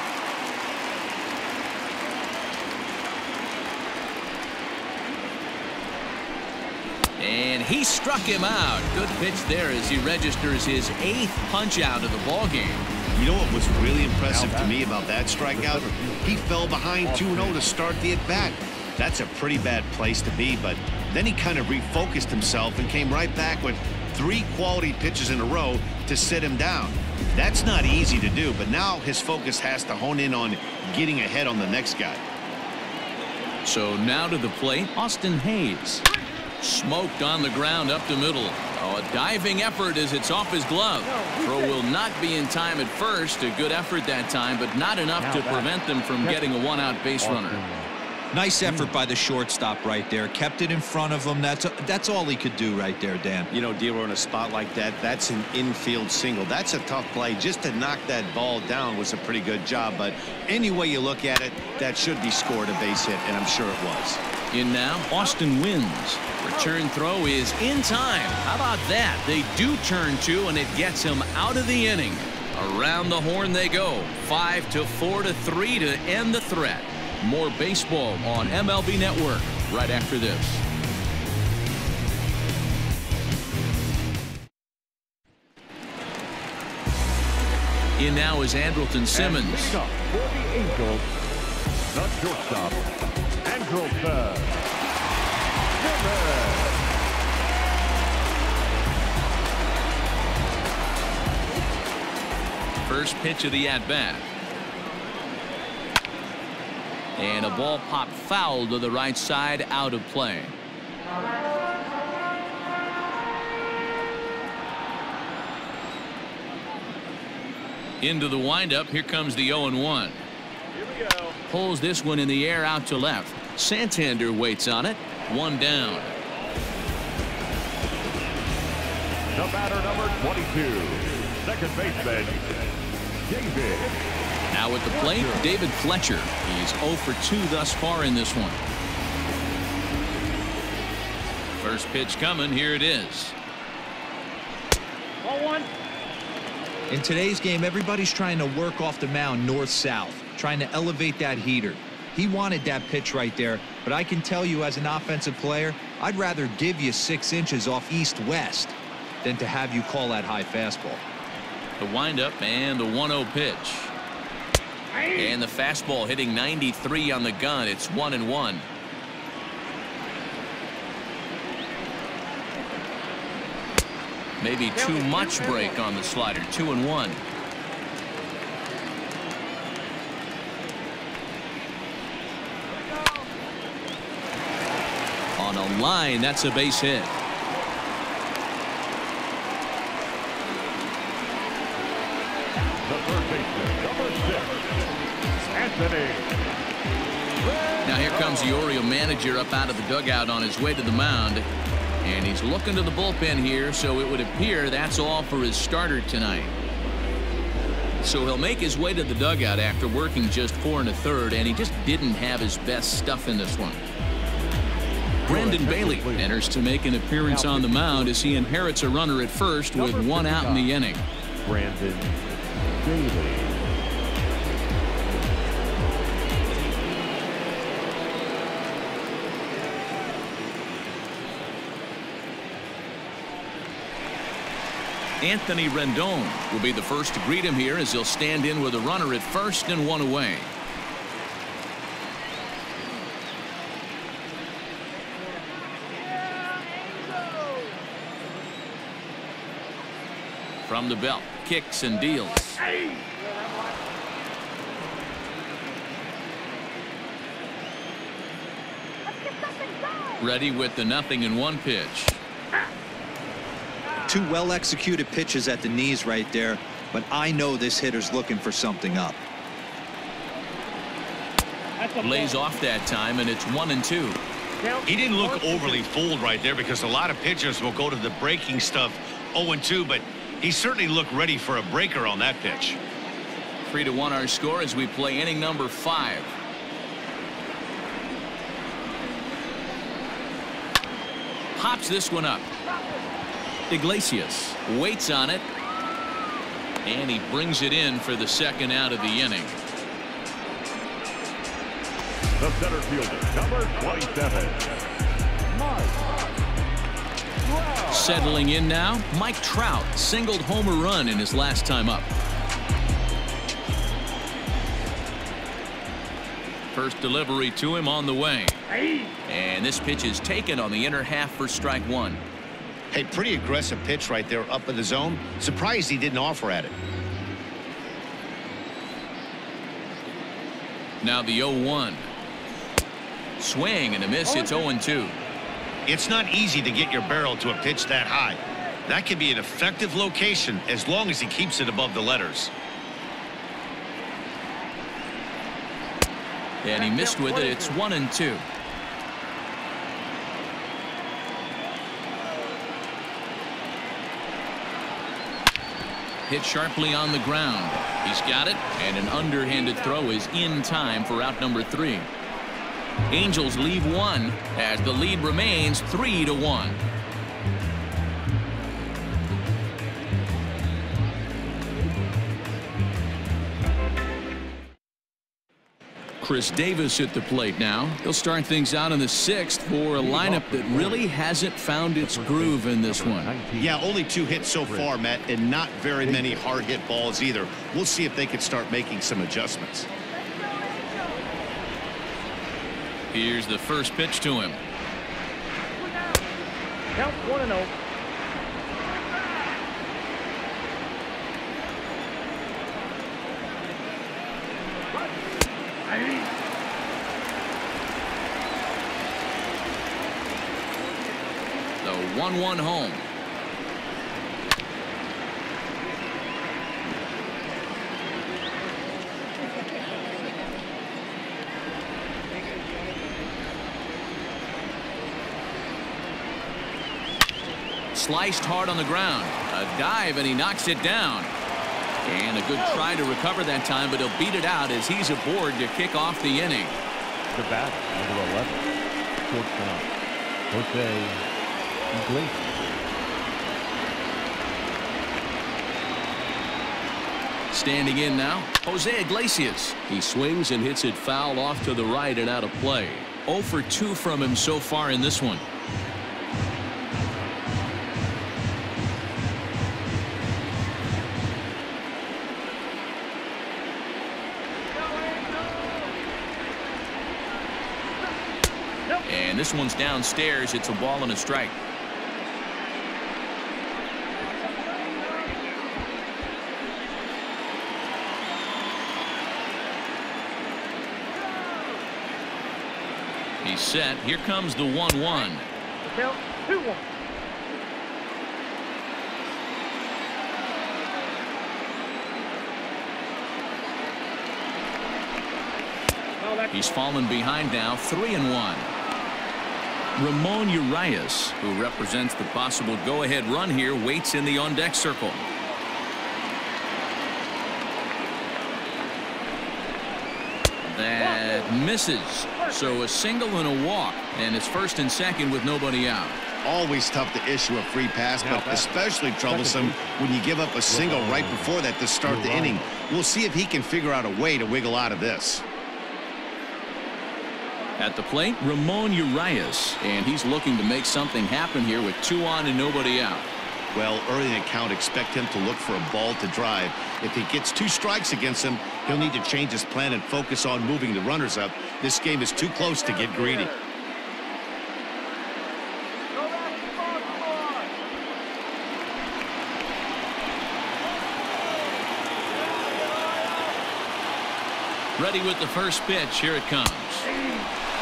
Speaker 1: And he struck him out. Good pitch there as he registers his 8th punch out of the ball game.
Speaker 2: You know what was really impressive to me about that strikeout? He fell behind 2-0 to start the at-bat. That's a pretty bad place to be, but then he kind of refocused himself and came right back with 3 quality pitches in a row to sit him down. That's not easy to do, but now his focus has to hone in on getting ahead on the next guy.
Speaker 1: So now to the plate, Austin Hayes. Smoked on the ground up the middle. Oh, a diving effort as it's off his glove. Throw will not be in time at first. A good effort that time, but not enough to prevent them from getting a 1-out base runner.
Speaker 4: Nice effort by the shortstop right there. Kept it in front of him. That's all he could do right there, Dan.
Speaker 2: You know, D'Lo, in a spot like that, that's an infield single. That's a tough play. Just to knock that ball down was a pretty good job. But any way you look at it, that should be scored a base hit, and I'm sure it was.
Speaker 1: In now, Austin wins. Return throw is in time. How about that? They do turn 2, and it gets him out of the inning. Around the horn they go. 5-4-3 to end the threat. More baseball on MLB Network right after this. In now is Andrelton Simmons.
Speaker 3: And up for the Angels, the shortstop, Andrelton Simmons.
Speaker 1: First pitch of the at-bat. And a ball popped foul to the right side, out of play. Into the windup. Here comes the 0-1.
Speaker 5: Here we go.
Speaker 1: Pulls this one in the air out to left. Santander waits on it. 1 down.
Speaker 3: The batter, number 22, second baseman, David.
Speaker 1: Now at the plate, David Fletcher. He's 0 for 2 thus far in this one. First pitch coming. Here it is.
Speaker 5: Ball 1.
Speaker 4: In today's game, everybody's trying to work off the mound north-south, trying to elevate that heater. He wanted that pitch right there, but I can tell you as an offensive player, I'd rather give you 6 inches off east-west than to have you call that high fastball.
Speaker 1: The windup and the 1-0 pitch. And the fastball hitting 93 on the gun. It's 1-1. Maybe too much break on the slider. 2-1. On a line, that's a base hit. Now here comes the Oriole manager up out of the dugout on his way to the mound. And he's looking to the bullpen here, so it would appear that's all for his starter tonight. So he'll make his way to the dugout after working just 4 1/3, and he just didn't have his best stuff in this one. Brendan Bailey enters to make an appearance on the mound as he inherits a runner at first with 1 out in the inning.
Speaker 3: Brendan Bailey.
Speaker 1: Anthony Rendon will be the first to greet him here as he'll stand in with a runner at first and 1 away. From the belt, kicks and deals. Ready with the 0-1 pitch.
Speaker 4: 2 well-executed pitches at the knees right there, but I know this hitter's looking for something up.
Speaker 1: Lays off that time, and it's 1-2.
Speaker 2: He didn't look overly fooled right there because a lot of pitchers will go to the breaking stuff 0-2, but he certainly looked ready for a breaker on that pitch.
Speaker 1: 3-1 our score as we play inning number 5. Pops this one up. Iglesias waits on it, and he brings it in for the 2nd out of the inning.
Speaker 3: The center fielder, number 27, Mike Trout.
Speaker 1: Settling in now, Mike Trout singled home a run in his last time up. First delivery to him on the way. And this pitch is taken on the inner half for strike 1.
Speaker 2: Hey, pretty aggressive pitch right there up in the zone. Surprised he didn't offer at it.
Speaker 1: Now the 0-1. Swing and a miss. It's 0-2.
Speaker 2: It's not easy to get your barrel to a pitch that high. That can be an effective location as long as he keeps it above the letters.
Speaker 1: And he missed with it. It's 1-2. Hit sharply on the ground. He's got it, and an underhanded throw is in time for out number 3. Angels leave 1 as the lead remains 3-1. Chris Davis at the plate now. He'll start things out in the 6th for a lineup that really hasn't found its groove in this one.
Speaker 2: Yeah, only 2 hits so far, Matt, and not very many hard hit balls either. We'll see if they can start making some adjustments.
Speaker 1: Here's the first pitch to him.
Speaker 5: Count 1-0.
Speaker 1: The 1-1 home. Sliced hard on the ground. A dive, and he knocks it down. And a good try to recover that time, but he'll beat it out as he's aboard to kick off the inning.
Speaker 3: The bat, number 11, shortstop, Jose Iglesias.
Speaker 1: Standing in now, Jose Iglesias. He swings and hits it foul off to the right and out of play. 0 for 2 from him so far in this one. And this one's downstairs. It's a ball and a strike. He's set. Here comes the 1-1.
Speaker 5: Count 2-1.
Speaker 1: He's fallen behind now, 3-1. Ramon Urias, who represents the possible go-ahead run here, waits in the on-deck circle. That misses. So a single and a walk, and it's first and second with nobody out.
Speaker 2: Always tough to issue a free pass, but especially troublesome when you give up a single right before that to start the inning. We'll see if he can figure out a way to wiggle out of this.
Speaker 1: At the plate, Ramon Urias, and he's looking to make something happen here with 2 on and nobody out.
Speaker 2: Well, early in the count, expect him to look for a ball to drive. If he gets 2 strikes against him, he'll need to change his plan and focus on moving the runners up. This game is too close to get greedy.
Speaker 1: Ready with the first pitch. Here it comes.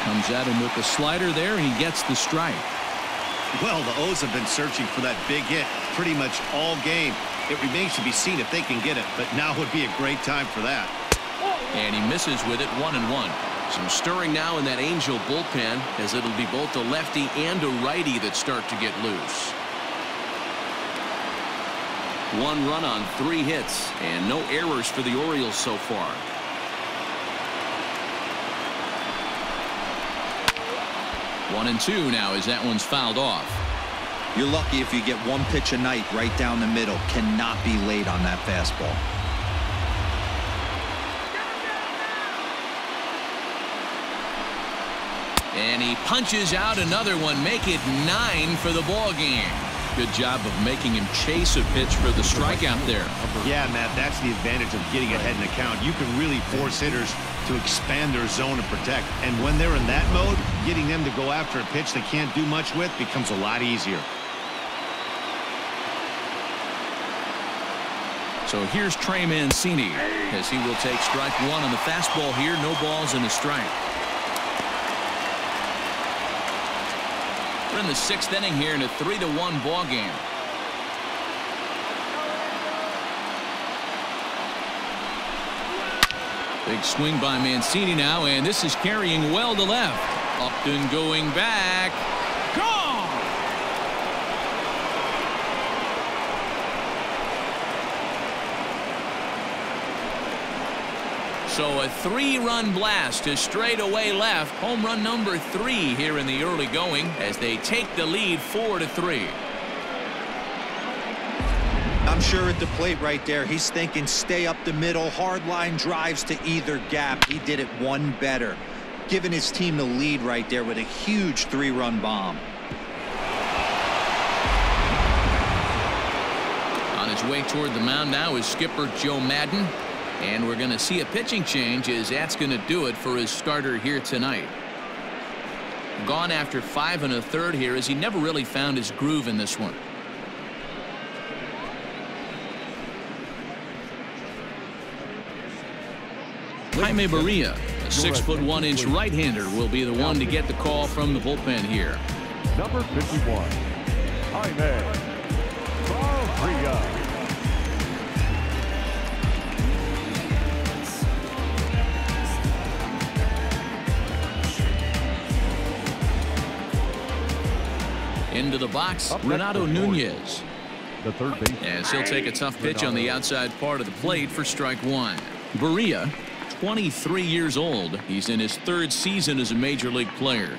Speaker 1: Comes at him with the slider there, and he gets the strike.
Speaker 2: Well, the O's have been searching for that big hit pretty much all game. It remains to be seen if they can get it, but now would be a great time for that.
Speaker 1: And he misses with it, 1-1. Some stirring now in that Angel bullpen, as it'll be both a lefty and a righty that start to get loose. 1 run on 3 hits, and no errors for the Orioles so far. One and 2 now as that one's fouled off.
Speaker 4: You're lucky if you get 1 pitch a night right down the middle. Cannot be late on that fastball.
Speaker 1: And he punches out another one. Make it 9 for the ball game. Good job of making him chase a pitch for the strikeout there.
Speaker 2: Yeah, Matt, that's the advantage of getting ahead in the count. You can really force hitters to expand their zone and protect. And when they're in that mode, getting them to go after a pitch they can't do much with becomes a lot easier.
Speaker 1: So here's Trey Mancini as he will take strike 1 on the fastball here. No balls and a strike. We're in the 6th inning here in a 3-1 ball game. Big swing by Mancini now, and this is carrying well to left. Upton going back. Gone! So a 3-run blast to straightaway left. Home run number 3 here in the early going as they take the lead 4-3.
Speaker 4: I'm sure at the plate right there, he's thinking stay up the middle, hard line drives to either gap. He did it one better, giving his team the lead right there with a huge 3-run bomb.
Speaker 1: On his way toward the mound now is skipper Joe Madden. And we're going to see a pitching change as that's going to do it for his starter here tonight. Gone after 5 1/3 here as he never really found his groove in this one. Jaime Barria, a 6'1" right-hander, will be the one to get the call from the bullpen here.
Speaker 3: Number 51, Jaime Barria.
Speaker 1: Into the box, Renato Nunez.
Speaker 3: The third base.
Speaker 1: As he'll take a tough pitch on the outside part of the plate for strike 1. Barria, 23 years old. He's in his 3rd season as a major league player.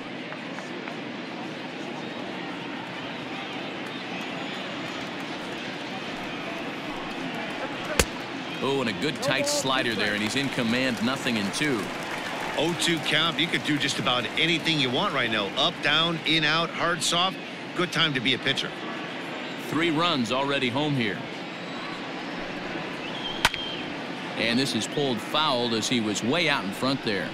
Speaker 1: Oh, and a good tight slider there, and he's in command, 0-2.
Speaker 2: 0-2 count. You could do just about anything you want right now. Up, down, in, out, hard, soft. Good time to be a pitcher.
Speaker 1: 3 runs already home here. And this is pulled fouled as he was way out in front there.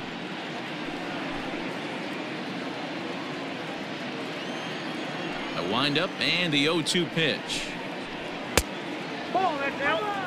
Speaker 1: A windup and the 0-2 pitch.
Speaker 5: Ball, that's out.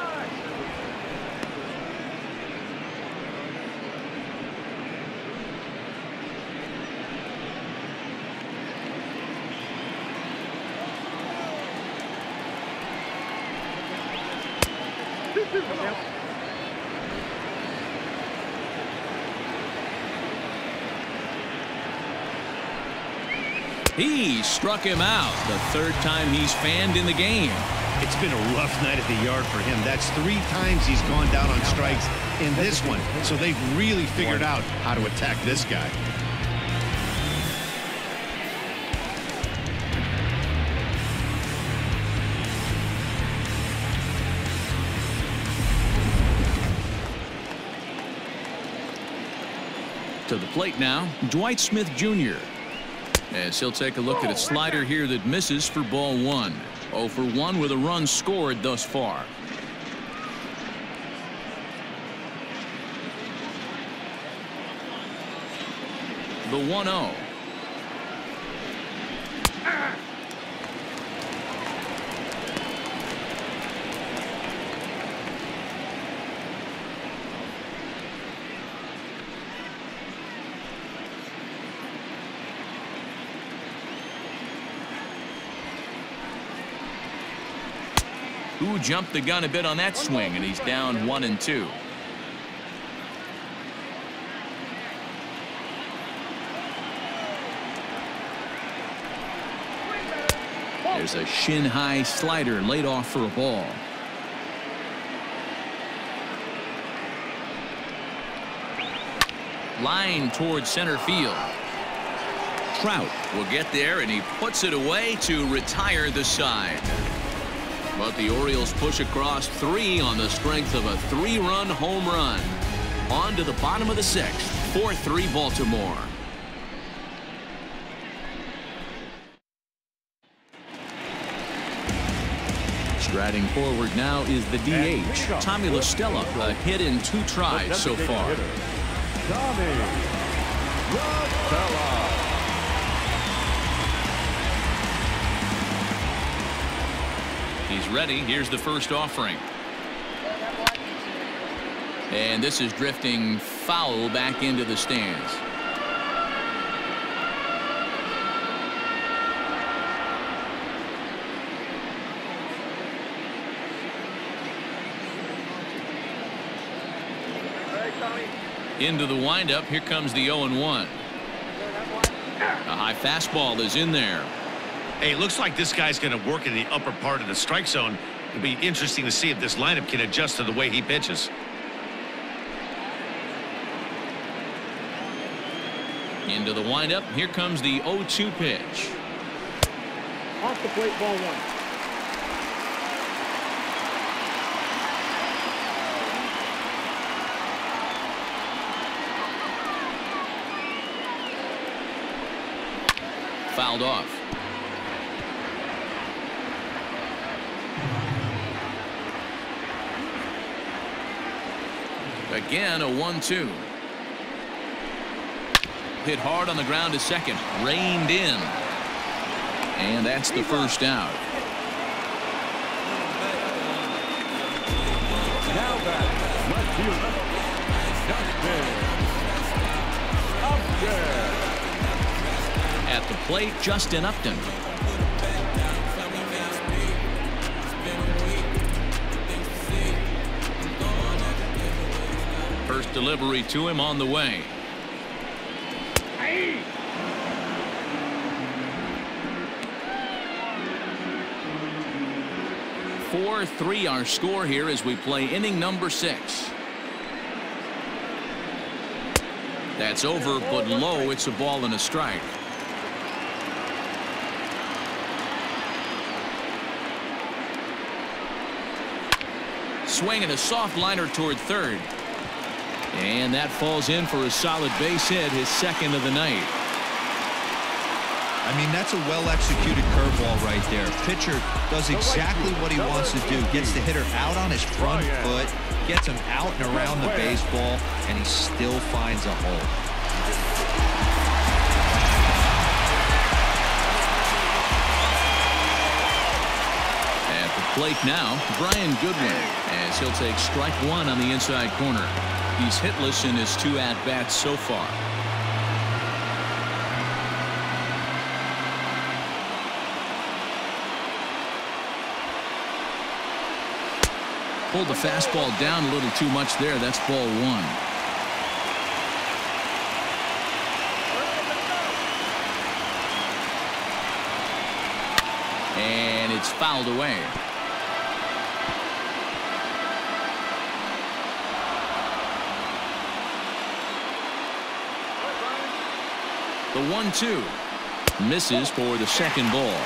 Speaker 1: He struck him out. The third time he's fanned in the game.
Speaker 2: It's been a rough night at the yard for him. That's 3 times he's gone down on strikes in this one. So they've really figured out how to attack this guy.
Speaker 1: To the plate now, Dwight Smith Jr. As he'll take a look at a slider here that misses for ball 1. 0 for 1 with a run scored thus far. The 1-0. Who jumped the gun a bit on that swing, and he's down 1-2. There's a shin-high slider laid off for a ball. Line towards center field. Trout will get there, and he puts it away to retire the side. But the Orioles push across 3 on the strength of a 3-run home run. On to the bottom of the 6th. 4-3 Baltimore. Striding forward now is the DH, Tommy La Stella, a hit in 2 tries so far.
Speaker 3: Tommy La Stella.
Speaker 1: He's ready. Here's the first offering. And this is drifting foul back into the stands. Into the windup. Here comes the 0-1. A high fastball is in there.
Speaker 2: Hey, it looks like this guy's going to work in the upper part of the strike zone. It'll be interesting to see if this lineup can adjust to the way he pitches.
Speaker 1: Into the windup. Here comes the 0-2 pitch.
Speaker 5: Off the plate, ball 1.
Speaker 1: Fouled off. Again, a 1-2. Hit hard on the ground to second. Reined in. And that's the first out.
Speaker 3: Now back, left fielder, Justin Upton.
Speaker 1: At the plate, Justin Upton. First delivery to him on the way. 4-3 our score here as we play inning number 6. That's over, but low. It's a ball and a strike. Swinging a soft liner toward third. And that falls in for a solid base hit, his second of the night.
Speaker 4: I mean, that's a well-executed curveball right there. Pitcher does exactly what he wants to do. Gets the hitter out on his front foot, gets him out and around the baseball, and he still finds a hole.
Speaker 1: At the plate now, Brian Goodwin, as he'll take strike 1 on the inside corner. He's hitless in his 2 at-bats so far. Pulled the fastball down a little too much there. That's ball 1. And it's fouled away. The 1-2 misses for the second ball.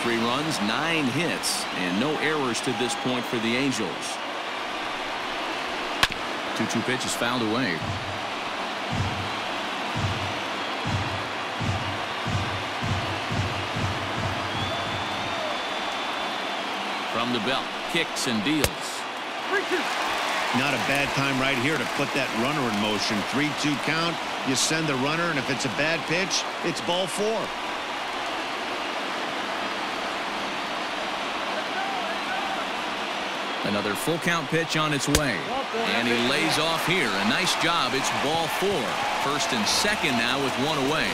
Speaker 1: Three runs, 9 hits, and no errors to this point for the Angels. 2-2 pitch is fouled away. From the belt, kicks and deals.
Speaker 2: Not a bad time right here to put that runner in motion. 3-2 count. You send the runner, and if it's a bad pitch, it's ball 4.
Speaker 1: Another full count pitch on its way. And he lays off here. A nice job. It's ball 4. First and second now with 1 away.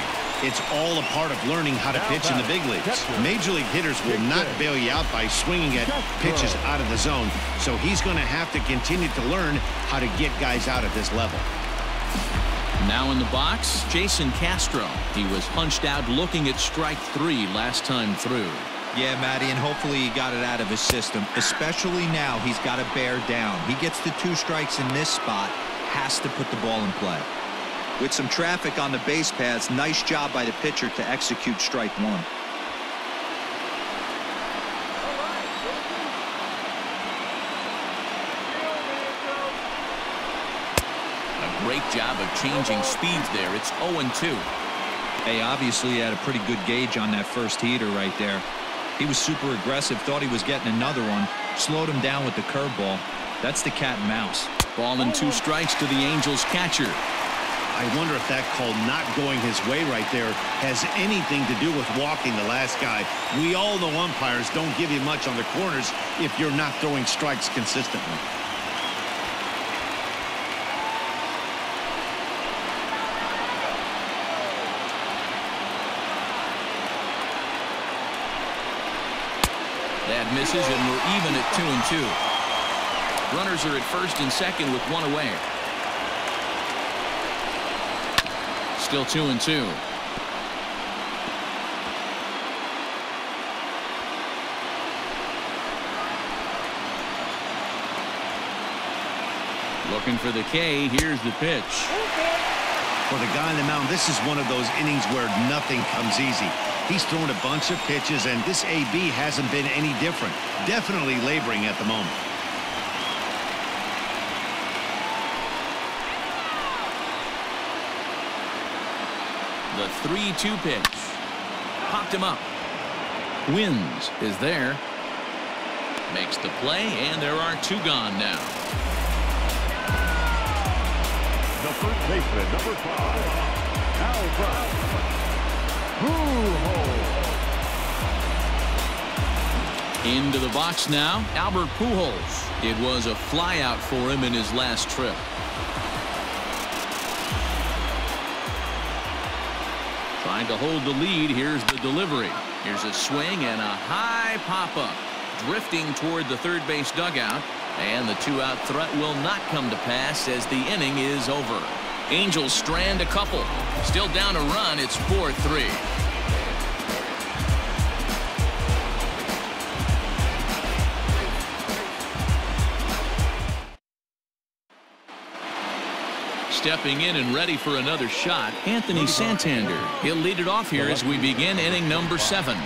Speaker 2: It's all a part of learning how to pitch in the big leagues. Major league hitters will not bail you out by swinging at pitches out of the zone. So he's going to have to continue to learn how to get guys out at this level.
Speaker 1: Now in the box, Jason Castro. He was hunched out looking at strike 3 last time through.
Speaker 4: Yeah, Matty, and hopefully he got it out of his system. Especially now, he's got to bear down. He gets the 2 strikes in this spot, has to put the ball in play. With some traffic on the base paths, nice job by the pitcher to execute strike 1.
Speaker 1: A great job of changing speeds there. It's 0-2.
Speaker 4: Hey, obviously he had a pretty good gauge on that first heater right there. He was super aggressive, thought he was getting another one, slowed him down with the curveball. That's the cat and mouse.
Speaker 1: Ball and 2 strikes to the Angels catcher.
Speaker 2: I wonder if that call not going his way right there has anything to do with walking the last guy. We all know umpires don't give you much on the corners if you're not throwing strikes consistently.
Speaker 1: That misses, and we're even at 2-2. Runners are at first and second with 1 away. Still 2-2. Looking for the K. Here's the pitch.
Speaker 2: For the guy on the mound, this is one of those innings where nothing comes easy. He's thrown a bunch of pitches, and this AB hasn't been any different. Definitely laboring at the moment.
Speaker 1: The 3-2 pitch. Popped him up. Wins is there. Makes the play, and there are 2 gone now.
Speaker 3: The first baseman, number 5, Albert Pujols.
Speaker 1: Into the box now, Albert Pujols. It was a flyout for him in his last trip. Trying to hold the lead. Here's the delivery. Here's a swing and a high pop-up. Drifting toward the third base dugout. And the 2-out threat will not come to pass as the inning is over. Angels strand a couple. Still down a run. It's 4-3. Stepping in and ready for another shot, Anthony Santander. He'll lead it off here as we begin inning number 7.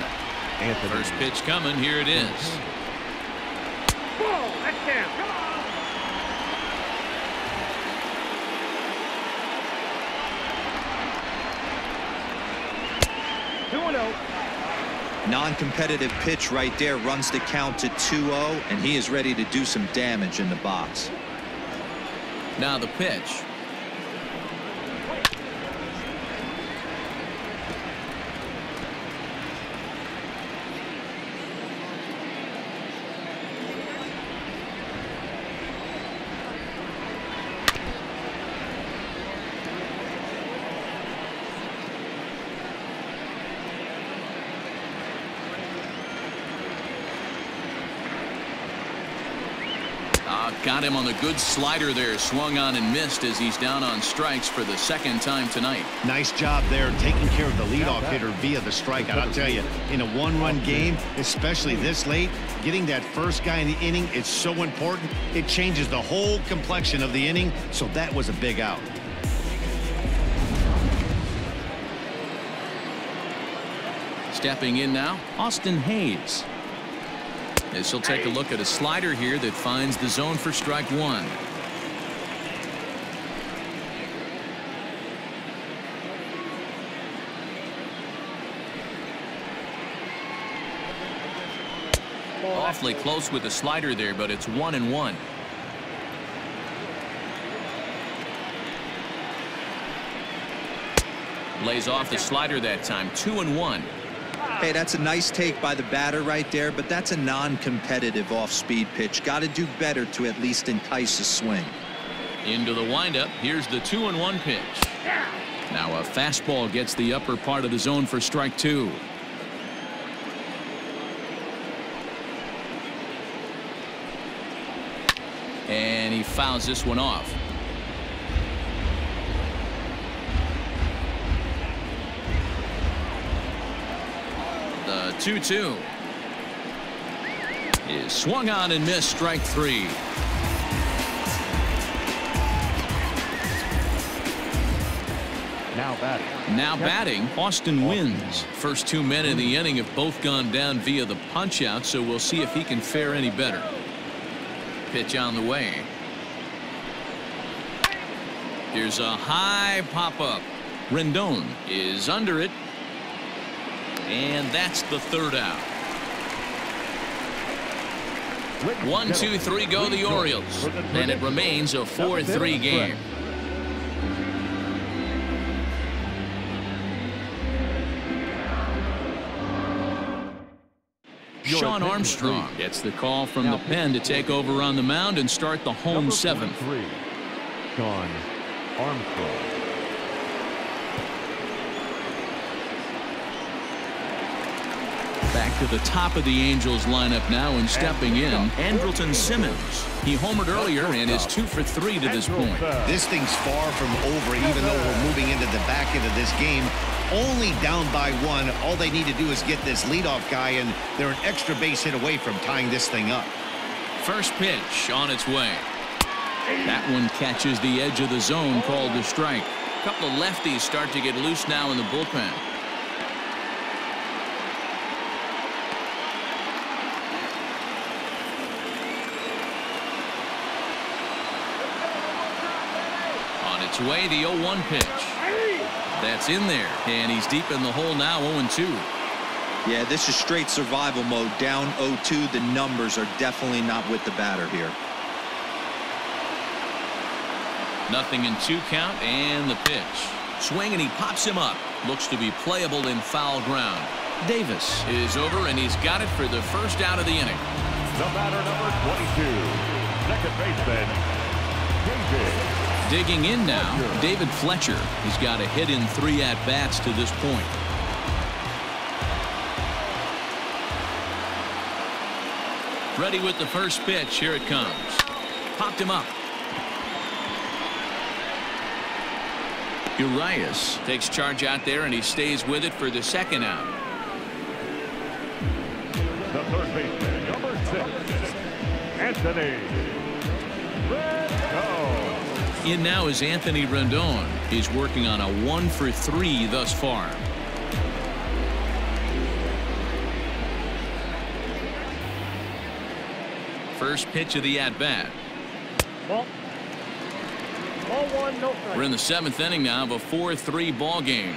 Speaker 1: First pitch coming. Here it is.
Speaker 5: Ball, that's down. Come on. 2-0.
Speaker 4: Non-competitive pitch right there runs the count to 2-0, and he is ready to do some damage in the box.
Speaker 1: Now the pitch. got him on the good slider there. Swung on and missed as he's down on strikes for the second time tonight.
Speaker 2: Nice job there taking care of the leadoff hitter via the strikeout. I'll tell you, in a one-run game, especially this late, getting that first guy in the inning is so important. It changes the whole complexion of the inning, so that was a big out.
Speaker 1: Stepping in now, Austin Hayes. As he'll take a look at a slider here that finds the zone for strike one. Awfully close with the slider there, but it's 1-1. Lays off the slider that time. 2-1.
Speaker 4: Hey, that's a nice take by the batter right there, but that's a non-competitive off-speed pitch. Got to do better to at least entice a swing.
Speaker 1: Into the windup. Here's the 2-1 pitch. Now a fastball gets the upper part of the zone for strike two. And he fouls this one off. The 2-2 is swung on and missed. Strike three. Now batting, Austin Wynns. First 2 men in the inning have both gone down via the punch out, so we'll see if he can fare any better. Pitch on the way. Here's a high pop-up. Rendon is under it. And that's the third out. 1, 2, 3 go the Orioles. And it remains a 4-3 game. Sean Armstrong gets the call from the pen to take over on the mound and start the home seventh.
Speaker 3: Sean Armstrong.
Speaker 1: Back to the top of the Angels lineup now, and stepping in, Andrelton Simmons. He homered earlier and is 2 for 3 to this point.
Speaker 2: This thing's far from over, even though we're moving into the back end of this game. Only down by 1. All they need to do is get this leadoff guy, and they're an extra base hit away from tying this thing up.
Speaker 1: First pitch on its way. That one catches the edge of the zone, called a strike. A couple of lefties start to get loose now in the bullpen. On its way, the 0-1 pitch. That's in there, and he's deep in the hole now. 0-2.
Speaker 4: Yeah, this is straight survival mode. Down 0-2. The numbers are definitely not with the batter here.
Speaker 1: 0-2 count, and the pitch. Swing, and he pops him up. Looks to be playable in foul ground. Davis is over, and he's got it for the first out of the inning.
Speaker 3: The batter, number 22, second baseman, David.
Speaker 1: Digging in now, David Fletcher. He's got a hit in 3 at-bats to this point. Ready with the first pitch. Here it comes. Popped him up. Urias takes charge out there, and he stays with it for the second out.
Speaker 3: The third baseman, number 6, Anthony Rendon.
Speaker 1: In now is Anthony Rendon. He's working on a 1 for 3 thus far. First pitch of the at-bat.
Speaker 5: Ball 1, no strike.
Speaker 1: We're in the 7th inning now of a 4-3 ball game.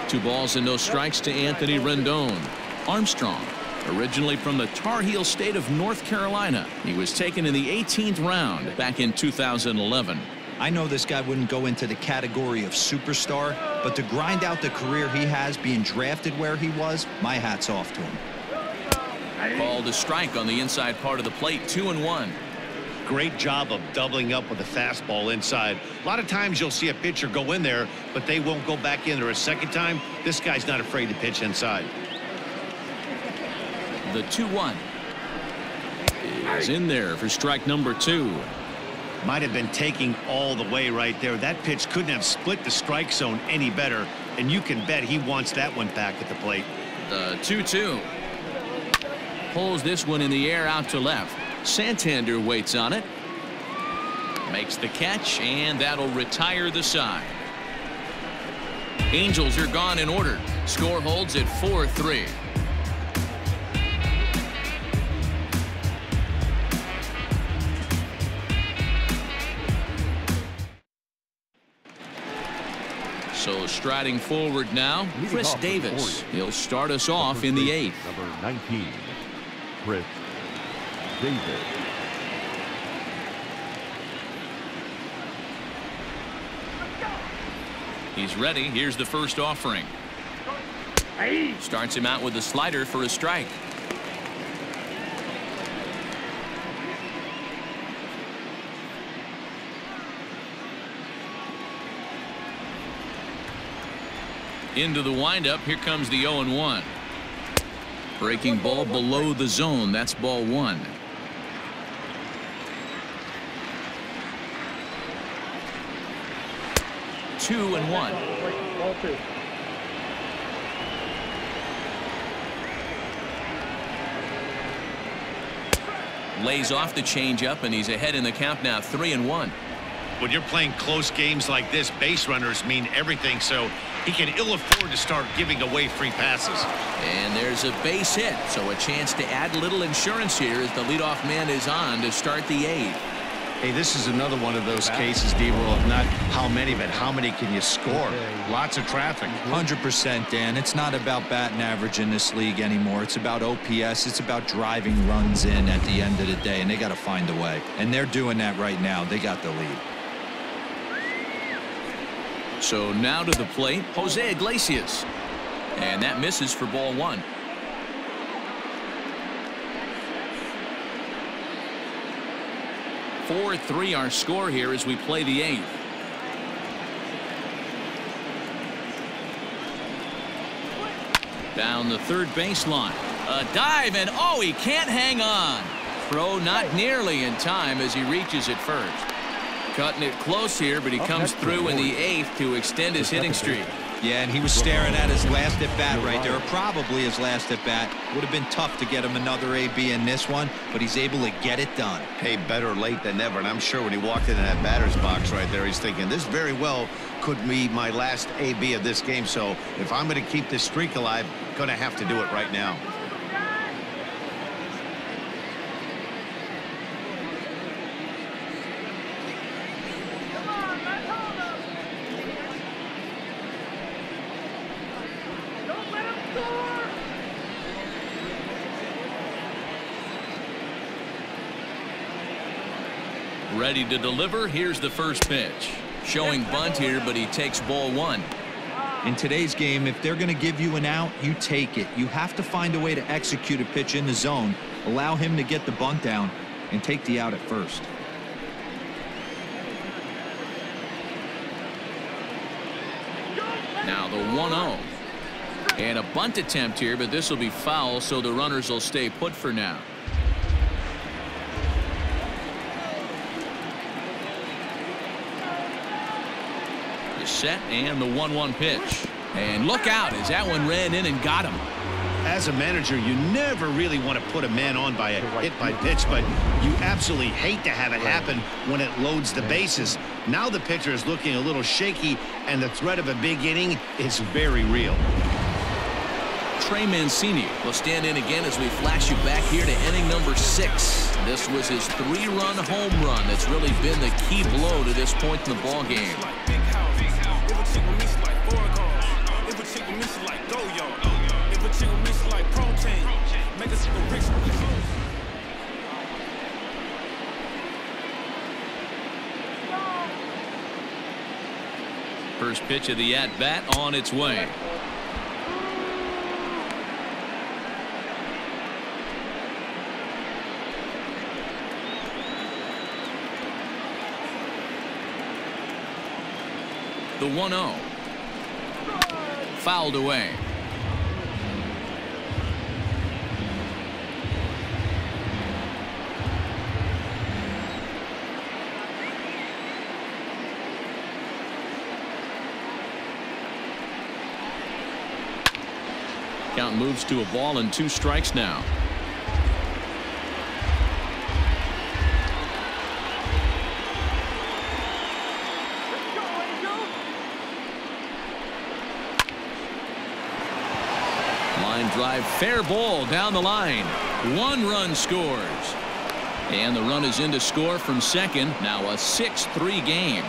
Speaker 1: Two balls and no strikes to Anthony Rendon. Armstrong, originally from the Tar Heel state of North Carolina. He was taken in the 18th round back in 2011.
Speaker 4: I know this guy wouldn't go into the category of superstar, but to grind out the career he has being drafted where he was, my hat's off to him.
Speaker 1: Called a strike on the inside part of the plate. 2-1.
Speaker 2: Great job of doubling up with a fastball inside. A lot of times you'll see a pitcher go in there, but they won't go back in there a second time. This guy's not afraid to pitch inside.
Speaker 1: The 2-1 is in there for strike number 2.
Speaker 2: Might have been taking all the way right there. That pitch couldn't have split the strike zone any better, and you can bet he wants that one back at the plate.
Speaker 1: The 2-2 pulls this one in the air out to left. Santander waits on it, makes the catch, and that'll retire the side. Angels are gone in order. Score holds at 4-3. So striding forward now, Chris Davis. He'll start us off in the 8th.
Speaker 3: Number 19, Chris Davis.
Speaker 1: He's ready. Here's the first offering. Starts him out with a slider for a strike. Into the windup. Here comes the 0-1. Breaking ball below the zone. That's ball 1. Two and 1. Lays off the changeup, and he's ahead in the count now, 3-1.
Speaker 2: When you're playing close games like this, base runners mean everything, so he can ill afford to start giving away free passes.
Speaker 1: And there's a base hit, so a chance to add a little insurance here as the leadoff man is on to start the 8th.
Speaker 2: Hey, this is another one of those cases, D-Roll, of not how many, but how many can you score? Lots of traffic.
Speaker 4: 100%, Dan. It's not about batting average in this league anymore. It's about OPS. It's about driving runs in at the end of the day, and they got to find a way. And they're doing that right now. They got the lead.
Speaker 1: So now to the plate, Jose Iglesias. And that misses for ball 1. (4-3) our score here as we play the 8th. Down the third baseline. A dive, and oh, he can't hang on. Throw not nearly in time as he reaches it first. Cutting it close here, but he comes through in the 8th to extend his hitting streak.
Speaker 4: Yeah, and he was staring at his last at-bat right there, or probably his last at-bat. Would have been tough to get him another AB in this one, but he's able to get it done.
Speaker 2: Hey, better late than never, and I'm sure when he walked into that batter's box right there, he's thinking, this very well could be my last AB of this game, so if I'm going to keep this streak alive, I'm going to have to do it right now.
Speaker 1: Ready to deliver. Here's the first pitch. Showing bunt here, but he takes ball 1.
Speaker 4: In today's game, if they're going to give you an out, you take it. You have to find a way to execute a pitch in the zone, allow him to get the bunt down, and take the out at first.
Speaker 1: Now the 1-0. And a bunt attempt here, but this will be foul, so the runners will stay put for now. Set and the 1-1 pitch, and look out as that one ran in and got him.
Speaker 2: As a manager, you never really want to put a man on by a hit by pitch, but you absolutely hate to have it happen when it loads the bases. Now the pitcher is looking a little shaky, and the threat of a big inning is very real.
Speaker 1: Trey Mancini will stand in again as we flash you back here to inning number 6. This was his 3-run home run that's really been the key blow to this point in the ball game. First pitch of the at-bat on its way. The 1-0. Fouled away. Count moves to a ball and 2 strikes now. Line drive, fair ball down the line. 1 run scores. And the run is in to score from second. Now a 6-3 game.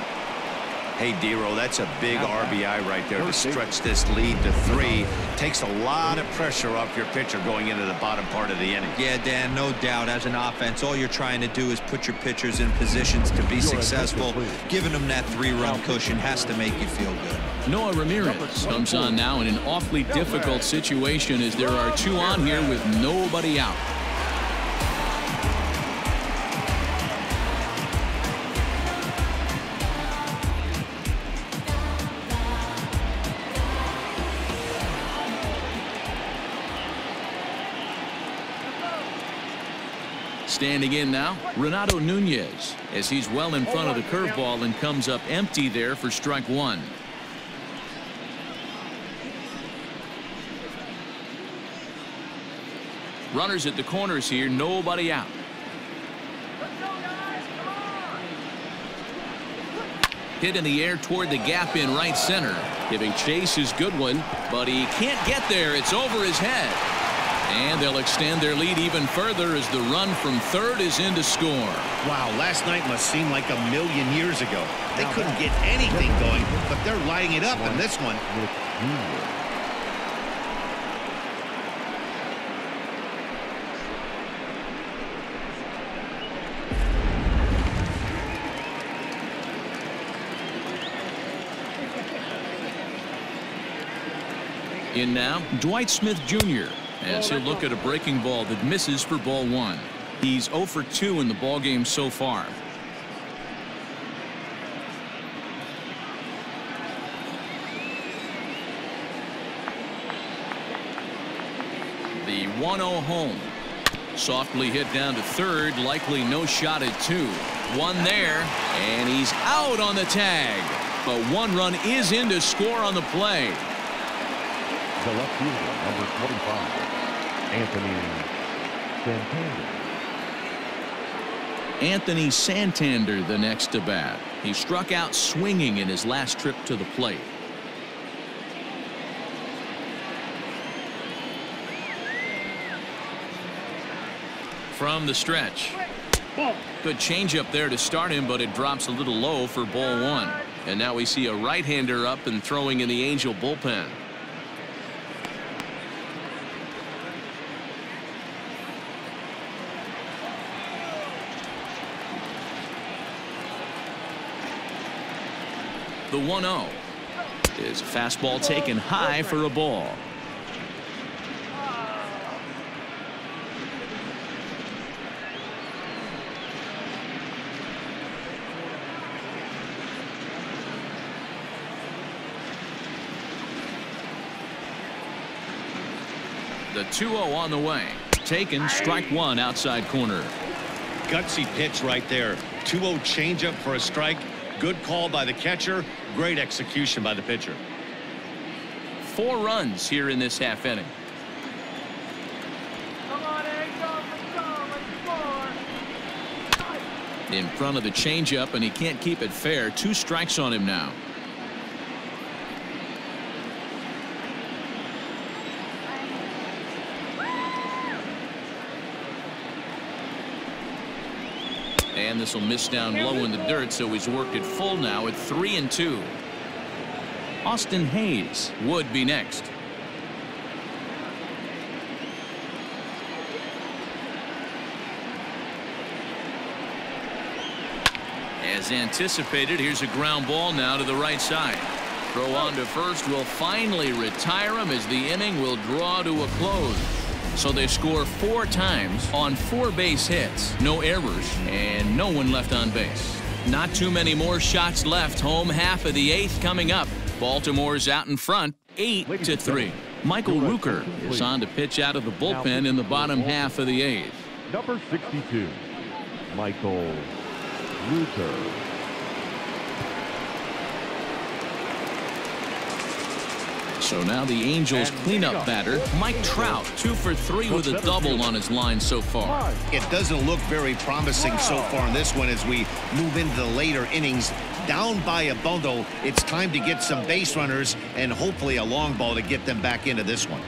Speaker 2: Hey, DeRo, that's a big RBI right there to stretch this lead to 3. Takes a lot of pressure off your pitcher going into the bottom part of the inning.
Speaker 4: Yeah, Dan, no doubt. As an offense, all you're trying to do is put your pitchers in positions to be successful. Giving them that 3-run cushion has to make you feel good.
Speaker 1: Noah Ramirez comes on now in an awfully difficult situation as there are 2 on here with nobody out. Standing in now, Renato Nunez, as he's well in front of the curveball and comes up empty there for strike 1. Runners at the corners here, nobody out. Hit in the air toward the gap in right center. Giving chase is Goodwin, but he can't get there. It's over his head. And they'll extend their lead even further as the run from third is in to score.
Speaker 2: Wow, last night must seem like a million years ago. They couldn't get anything going, but they're lighting it up in this one.
Speaker 1: In now, Dwight Smith Jr. as he'll look at a breaking ball that misses for ball 1. He's 0 for 2 in the ballgame so far. The 1-0 home. Softly hit down to third, likely no shot at 2. 1 there, and he's out on the tag. But 1 run is in to score on the play.
Speaker 3: The left fielder, number 25, Anthony Santander.
Speaker 1: Anthony Santander, the next to bat. He struck out swinging in his last trip to the plate. From the stretch. Good changeup there to start him, but it drops a little low for ball 1. And now we see a right-hander up and throwing in the Angel bullpen. The 1-0 is a fastball taken high for a ball. The 2-0 on the way. Taken, strike 1 outside corner.
Speaker 2: Gutsy pitch right there. 2-0 changeup for a strike. Good call by the catcher. Great execution by the pitcher.
Speaker 1: 4 runs here in this half inning. In front of the changeup, and he can't keep it fair. 2 strikes on him now. And this will miss down low in the dirt, so he's worked it full now at 3-2. Austin Hayes would be next. As anticipated, here's a ground ball now to the right side. Throw on to first will finally retire him as the inning will draw to a close. So they score 4 times on 4 base hits, no errors, and no one left on base. Not too many more shots left. Home half of the 8th coming up. Baltimore's out in front, 8-3. Michael Rooker is on to pitch out of the bullpen in the bottom half of the 8th.
Speaker 3: Number 62, Michael Rooker.
Speaker 1: So now the Angels cleanup batter, Mike Trout, 2 for 3 with a double on his line so far.
Speaker 2: It doesn't look very promising so far in this one as we move into the later innings. Down by a bundle, it's time to get some base runners and hopefully a long ball to get them back into this one.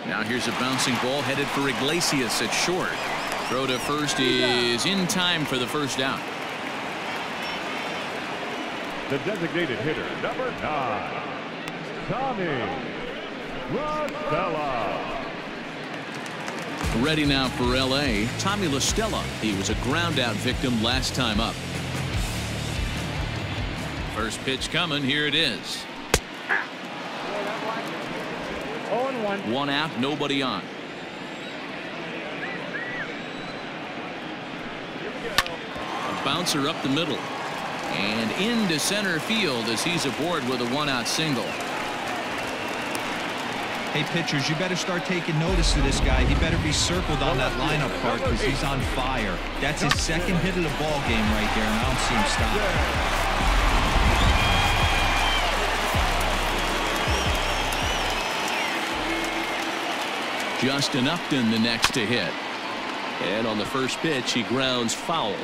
Speaker 1: Now here's a bouncing ball headed for Iglesias at short. Throw to first is in time for the first out.
Speaker 3: The designated hitter, number 9, Tommy LaStella.
Speaker 1: Ready now for L.A., Tommy LaStella. He was a ground-out victim last time up. First pitch coming. Here it is.
Speaker 5: 0-1.
Speaker 1: 1 out, nobody on. A bouncer up the middle. And into center field as he's aboard with a 1-out single.
Speaker 4: Hey, pitchers, you better start taking notice of this guy. He better be circled on that lineup card because he's on fire. That's his second hit of the ball game right there, and I don't see him stop.
Speaker 1: Justin Upton the next to hit. And on the first pitch, he grounds foul.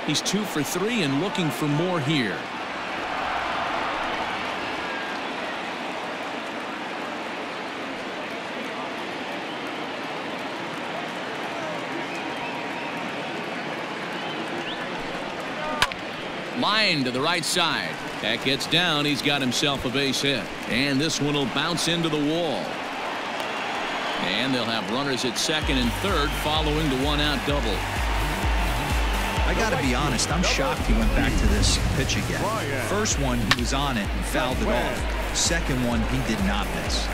Speaker 1: He's 2 for 3 and looking for more here. Line to the right side. That gets down. He's got himself a base hit. And this one will bounce into the wall. And they'll have runners at second and third following the 1-out double.
Speaker 4: I got to be honest, I'm shocked he went back to this pitch again. First one, he was on it and fouled it off. Second one, he did not miss.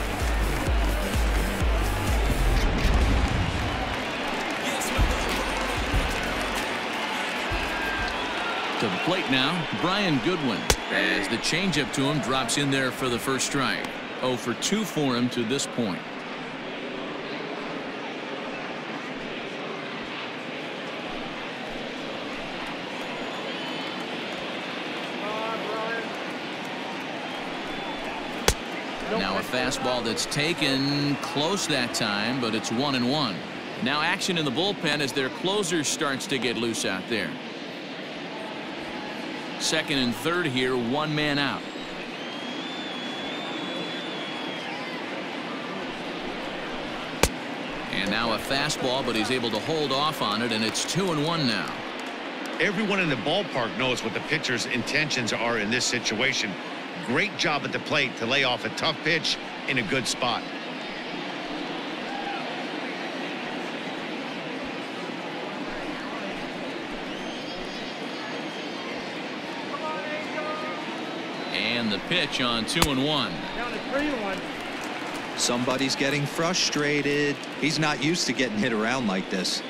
Speaker 1: To the plate now, Brian Goodwin. As the changeup to him drops in there for the first strike. 0 for 2 for him to this point. Now a fastball that's taken close that time, but it's 1-1. Now action in the bullpen as their closer starts to get loose out there. Second and third here, 1 man out. And now a fastball, but he's able to hold off on it, and it's 2-1 now.
Speaker 2: Everyone in the ballpark knows what the pitcher's intentions are in this situation. Great job at the plate to lay off a tough pitch in a good spot.
Speaker 1: And the pitch on 2-1.
Speaker 5: Down to 3-1.
Speaker 4: Somebody's getting frustrated. He's not used to getting hit around like this.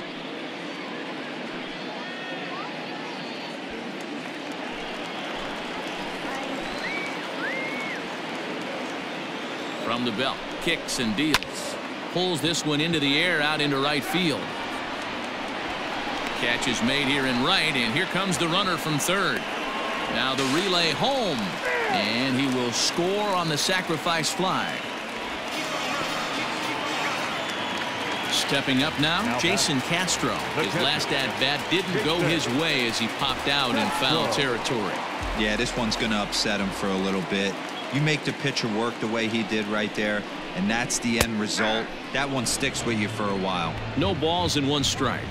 Speaker 1: From the belt, kicks and deals. Pulls this one into the air out into right field. Catch is made here in right, and here comes the runner from third. Now the relay home, and he will score on the sacrifice fly. Stepping up now, Jason Castro. His last at-bat didn't go his way as he popped out in foul territory.
Speaker 4: Yeah, this one's going to upset him for a little bit. You make the pitcher work the way he did right there, and that's the end result. That one sticks with you for a while.
Speaker 1: No balls and 1 strike.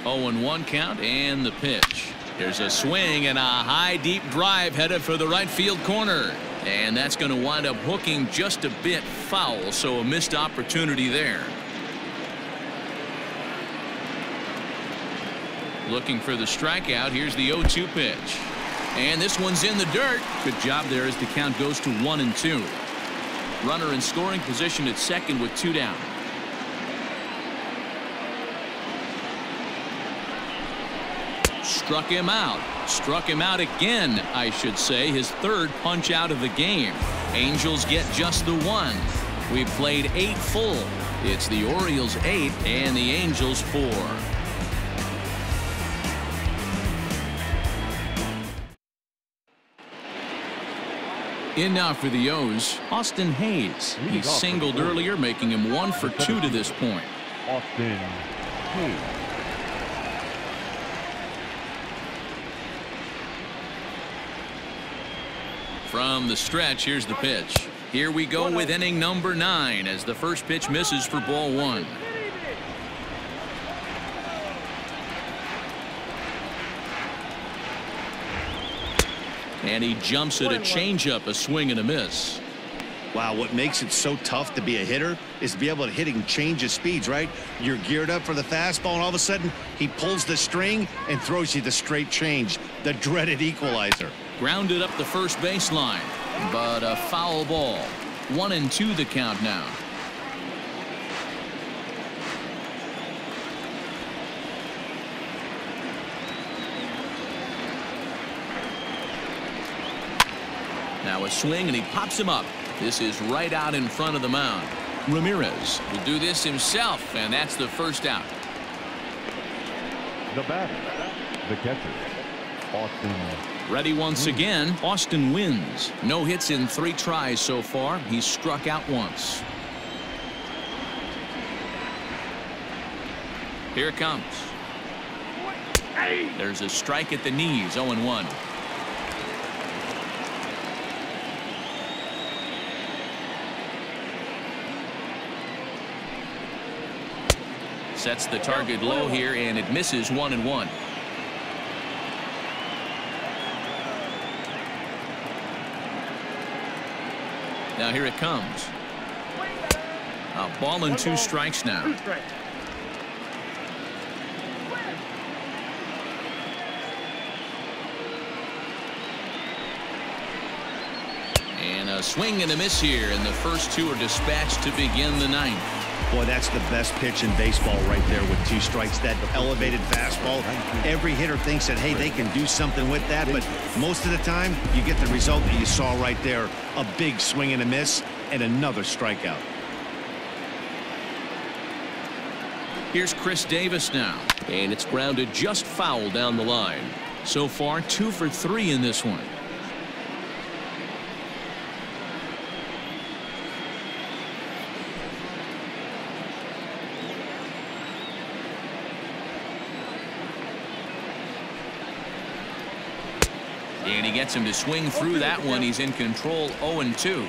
Speaker 1: 0-1 count, and the pitch. There's a swing and a high deep drive headed for the right field corner. And that's going to wind up hooking just a bit foul, so a missed opportunity there. Looking for the strikeout. Here's the 0-2 pitch. And this one's in the dirt. Good job there as the count goes to 1-2. Runner in scoring position at second with 2 down. Struck him out. Struck him out again, I should say. His third punch out of the game. Angels get just the one. We've played 8 full. It's the Orioles 8 and the Angels 4. In now for the O's, Austin Hayes. He singled earlier, making him 1 for 2 to this point.
Speaker 3: Austin Hayes.
Speaker 1: From the stretch, here's the pitch. Here we go with inning number 9 as the first pitch misses for ball 1. And he jumps at a changeup, a swing and a miss.
Speaker 2: Wow, what makes it so tough to be a hitter is to be able to hitting change of speeds, right? You're geared up for the fastball, and all of a sudden, he pulls the string and throws you the straight change, the dreaded equalizer.
Speaker 1: Grounded up the first baseline, but a foul ball. 1-2 the count now. Now a swing, and he pops him up. This is right out in front of the mound. Ramirez will do this himself, and that's the first out.
Speaker 3: The batter, the catcher, Austin.
Speaker 1: Ready once again. Austin wins. No hits in 3 tries so far. He's struck out once. Here it comes. There's a strike at the knees. 0-1. Sets the target low here, and it misses. 1-1. Now here it comes. A ball and 2 strikes now. And a swing and a miss here, and the first 2 are dispatched to begin the 9th.
Speaker 2: Boy, that's the best pitch in baseball right there with 2 strikes. That elevated fastball. Every hitter thinks that, hey, they can do something with that, but most of the time you get the result that you saw right there. A big swing and a miss and another strikeout.
Speaker 1: Here's Chris Davis now, and it's grounded just foul down the line. So far 2 for 3 in this one. And he gets him to swing through that one. He's in control. 0-2.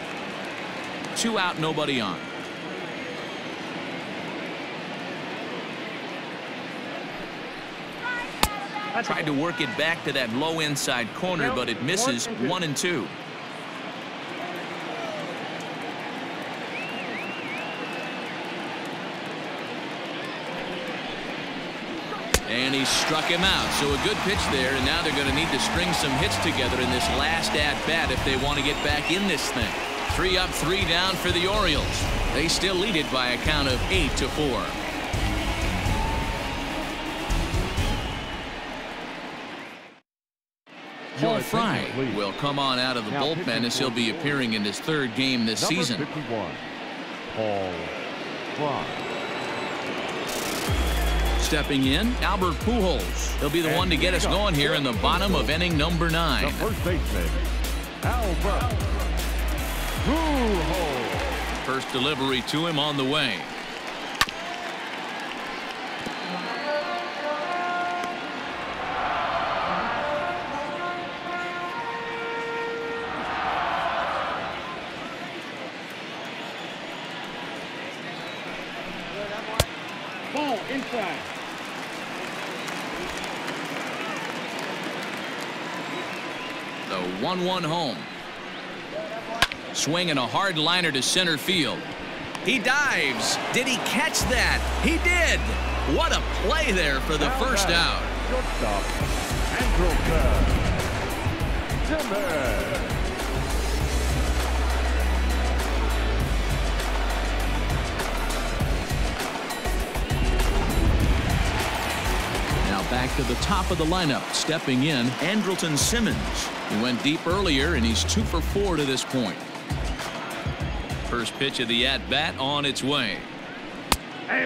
Speaker 1: 2 out, nobody on. Tried to work it back to that low inside corner, but it misses. 1-2. And he struck him out. So a good pitch there, and now they're going to need to string some hits together in this last at-bat if they want to get back in this thing. 3 up, 3 down for the Orioles. They still lead it by a count of 8-4. Paul Fry will come on out of the bullpen as he'll be appearing in his 3rd game this season.
Speaker 3: 51, Paul Fry.
Speaker 1: Stepping in, Albert Pujols. He'll be the one to get us going here in the bottom of inning number 9.
Speaker 3: The first baseman, Albert Pujols.
Speaker 1: First delivery to him on the way.
Speaker 5: Ball inside.
Speaker 1: The 1-1 home. Swing and a hard liner to center field. He dives. Did he catch that? He did. What a play there for the first out.
Speaker 3: Shortstop, Zimmer.
Speaker 1: Now back to the top of the lineup. Stepping in, Andrelton Simmons. He went deep earlier, and he's 2 for 4 to this point. First pitch of the at-bat on its way.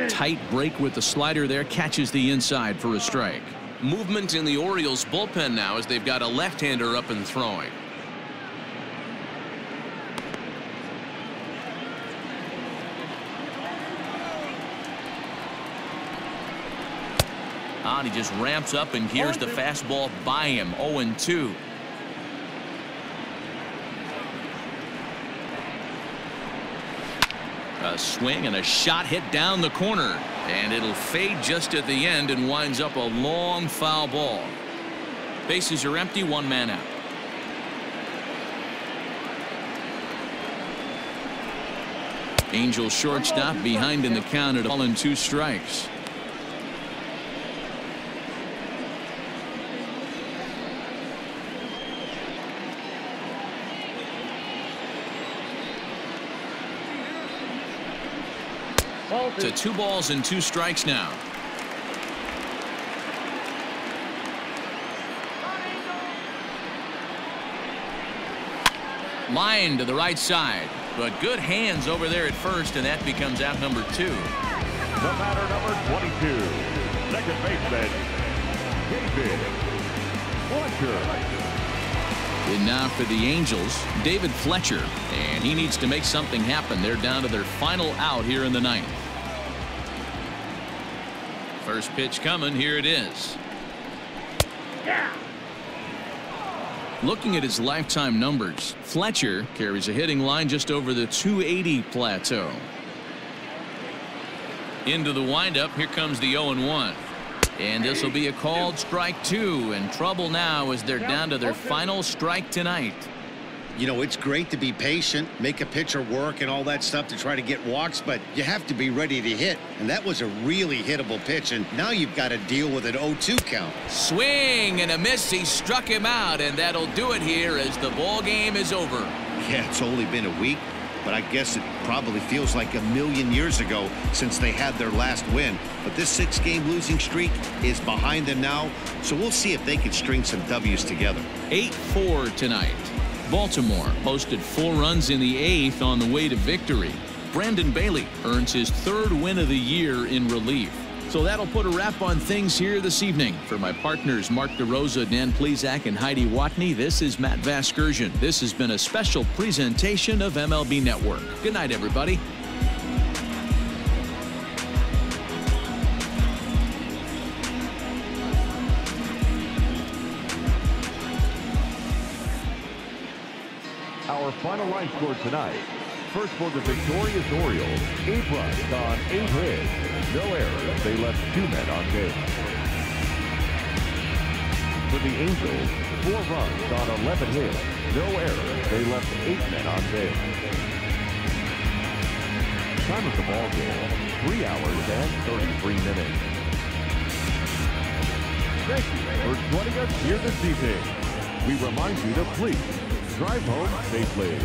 Speaker 1: Tight break with the slider there, catches the inside for a strike. Movement in the Orioles bullpen now as they've got a left-hander up and throwing. And he just ramps up and gears the fastball by him. 0-2. A swing and a shot hit down the corner, and it'll fade just at the end and winds up a long foul ball. Bases are empty, one man out. Angels shortstop behind in the count at 0-2 strikes. To 2 balls and 2 strikes now. Line to the right side, but good hands over there at first, and that becomes out number 2.
Speaker 3: The batter, number 22, second baseman, David Fletcher.
Speaker 1: And now for the Angels, David Fletcher, and he needs to make something happen. They're down to their final out here in the 9th. First pitch coming. Here it is. Looking at his lifetime numbers, Fletcher carries a hitting line just over the 280 plateau. Into the windup. Here comes the 0-1. And this will be a called strike 2, and trouble now as they're down to their final strike tonight.
Speaker 2: You know, it's great to be patient, make a pitcher work and all that stuff to try to get walks, but you have to be ready to hit. And that was a really hittable pitch, and now you've got to deal with an 0-2 count.
Speaker 1: Swing and a miss. He struck him out, and that'll do it here as the ball game is over.
Speaker 2: Yeah, it's only been a week, but I guess it probably feels like a million years ago since they had their last win. But this 6-game losing streak is behind them now, so we'll see if they can string some W's together.
Speaker 1: 8-4 tonight. Baltimore posted 4 runs in the 8th on the way to victory. Brandon Bailey earns his 3rd win of the year in relief. So that'll put a wrap on things here this evening. For my partners Mark DeRosa, Dan Plesac, and Heidi Watney, this is Matt Vasgersian. This has been a special presentation of MLB Network. Good night, everybody.
Speaker 3: Our final line score tonight. First for the victorious Orioles, 8 runs on 8 hits. No errors. They left 2 men on base. For the Angels, 4 runs on 11 hits. No errors. They left 8 men on base. Time of the ball game, 3 hours and 33 minutes. Thank you for joining us here this evening. We remind you to please drive home safely.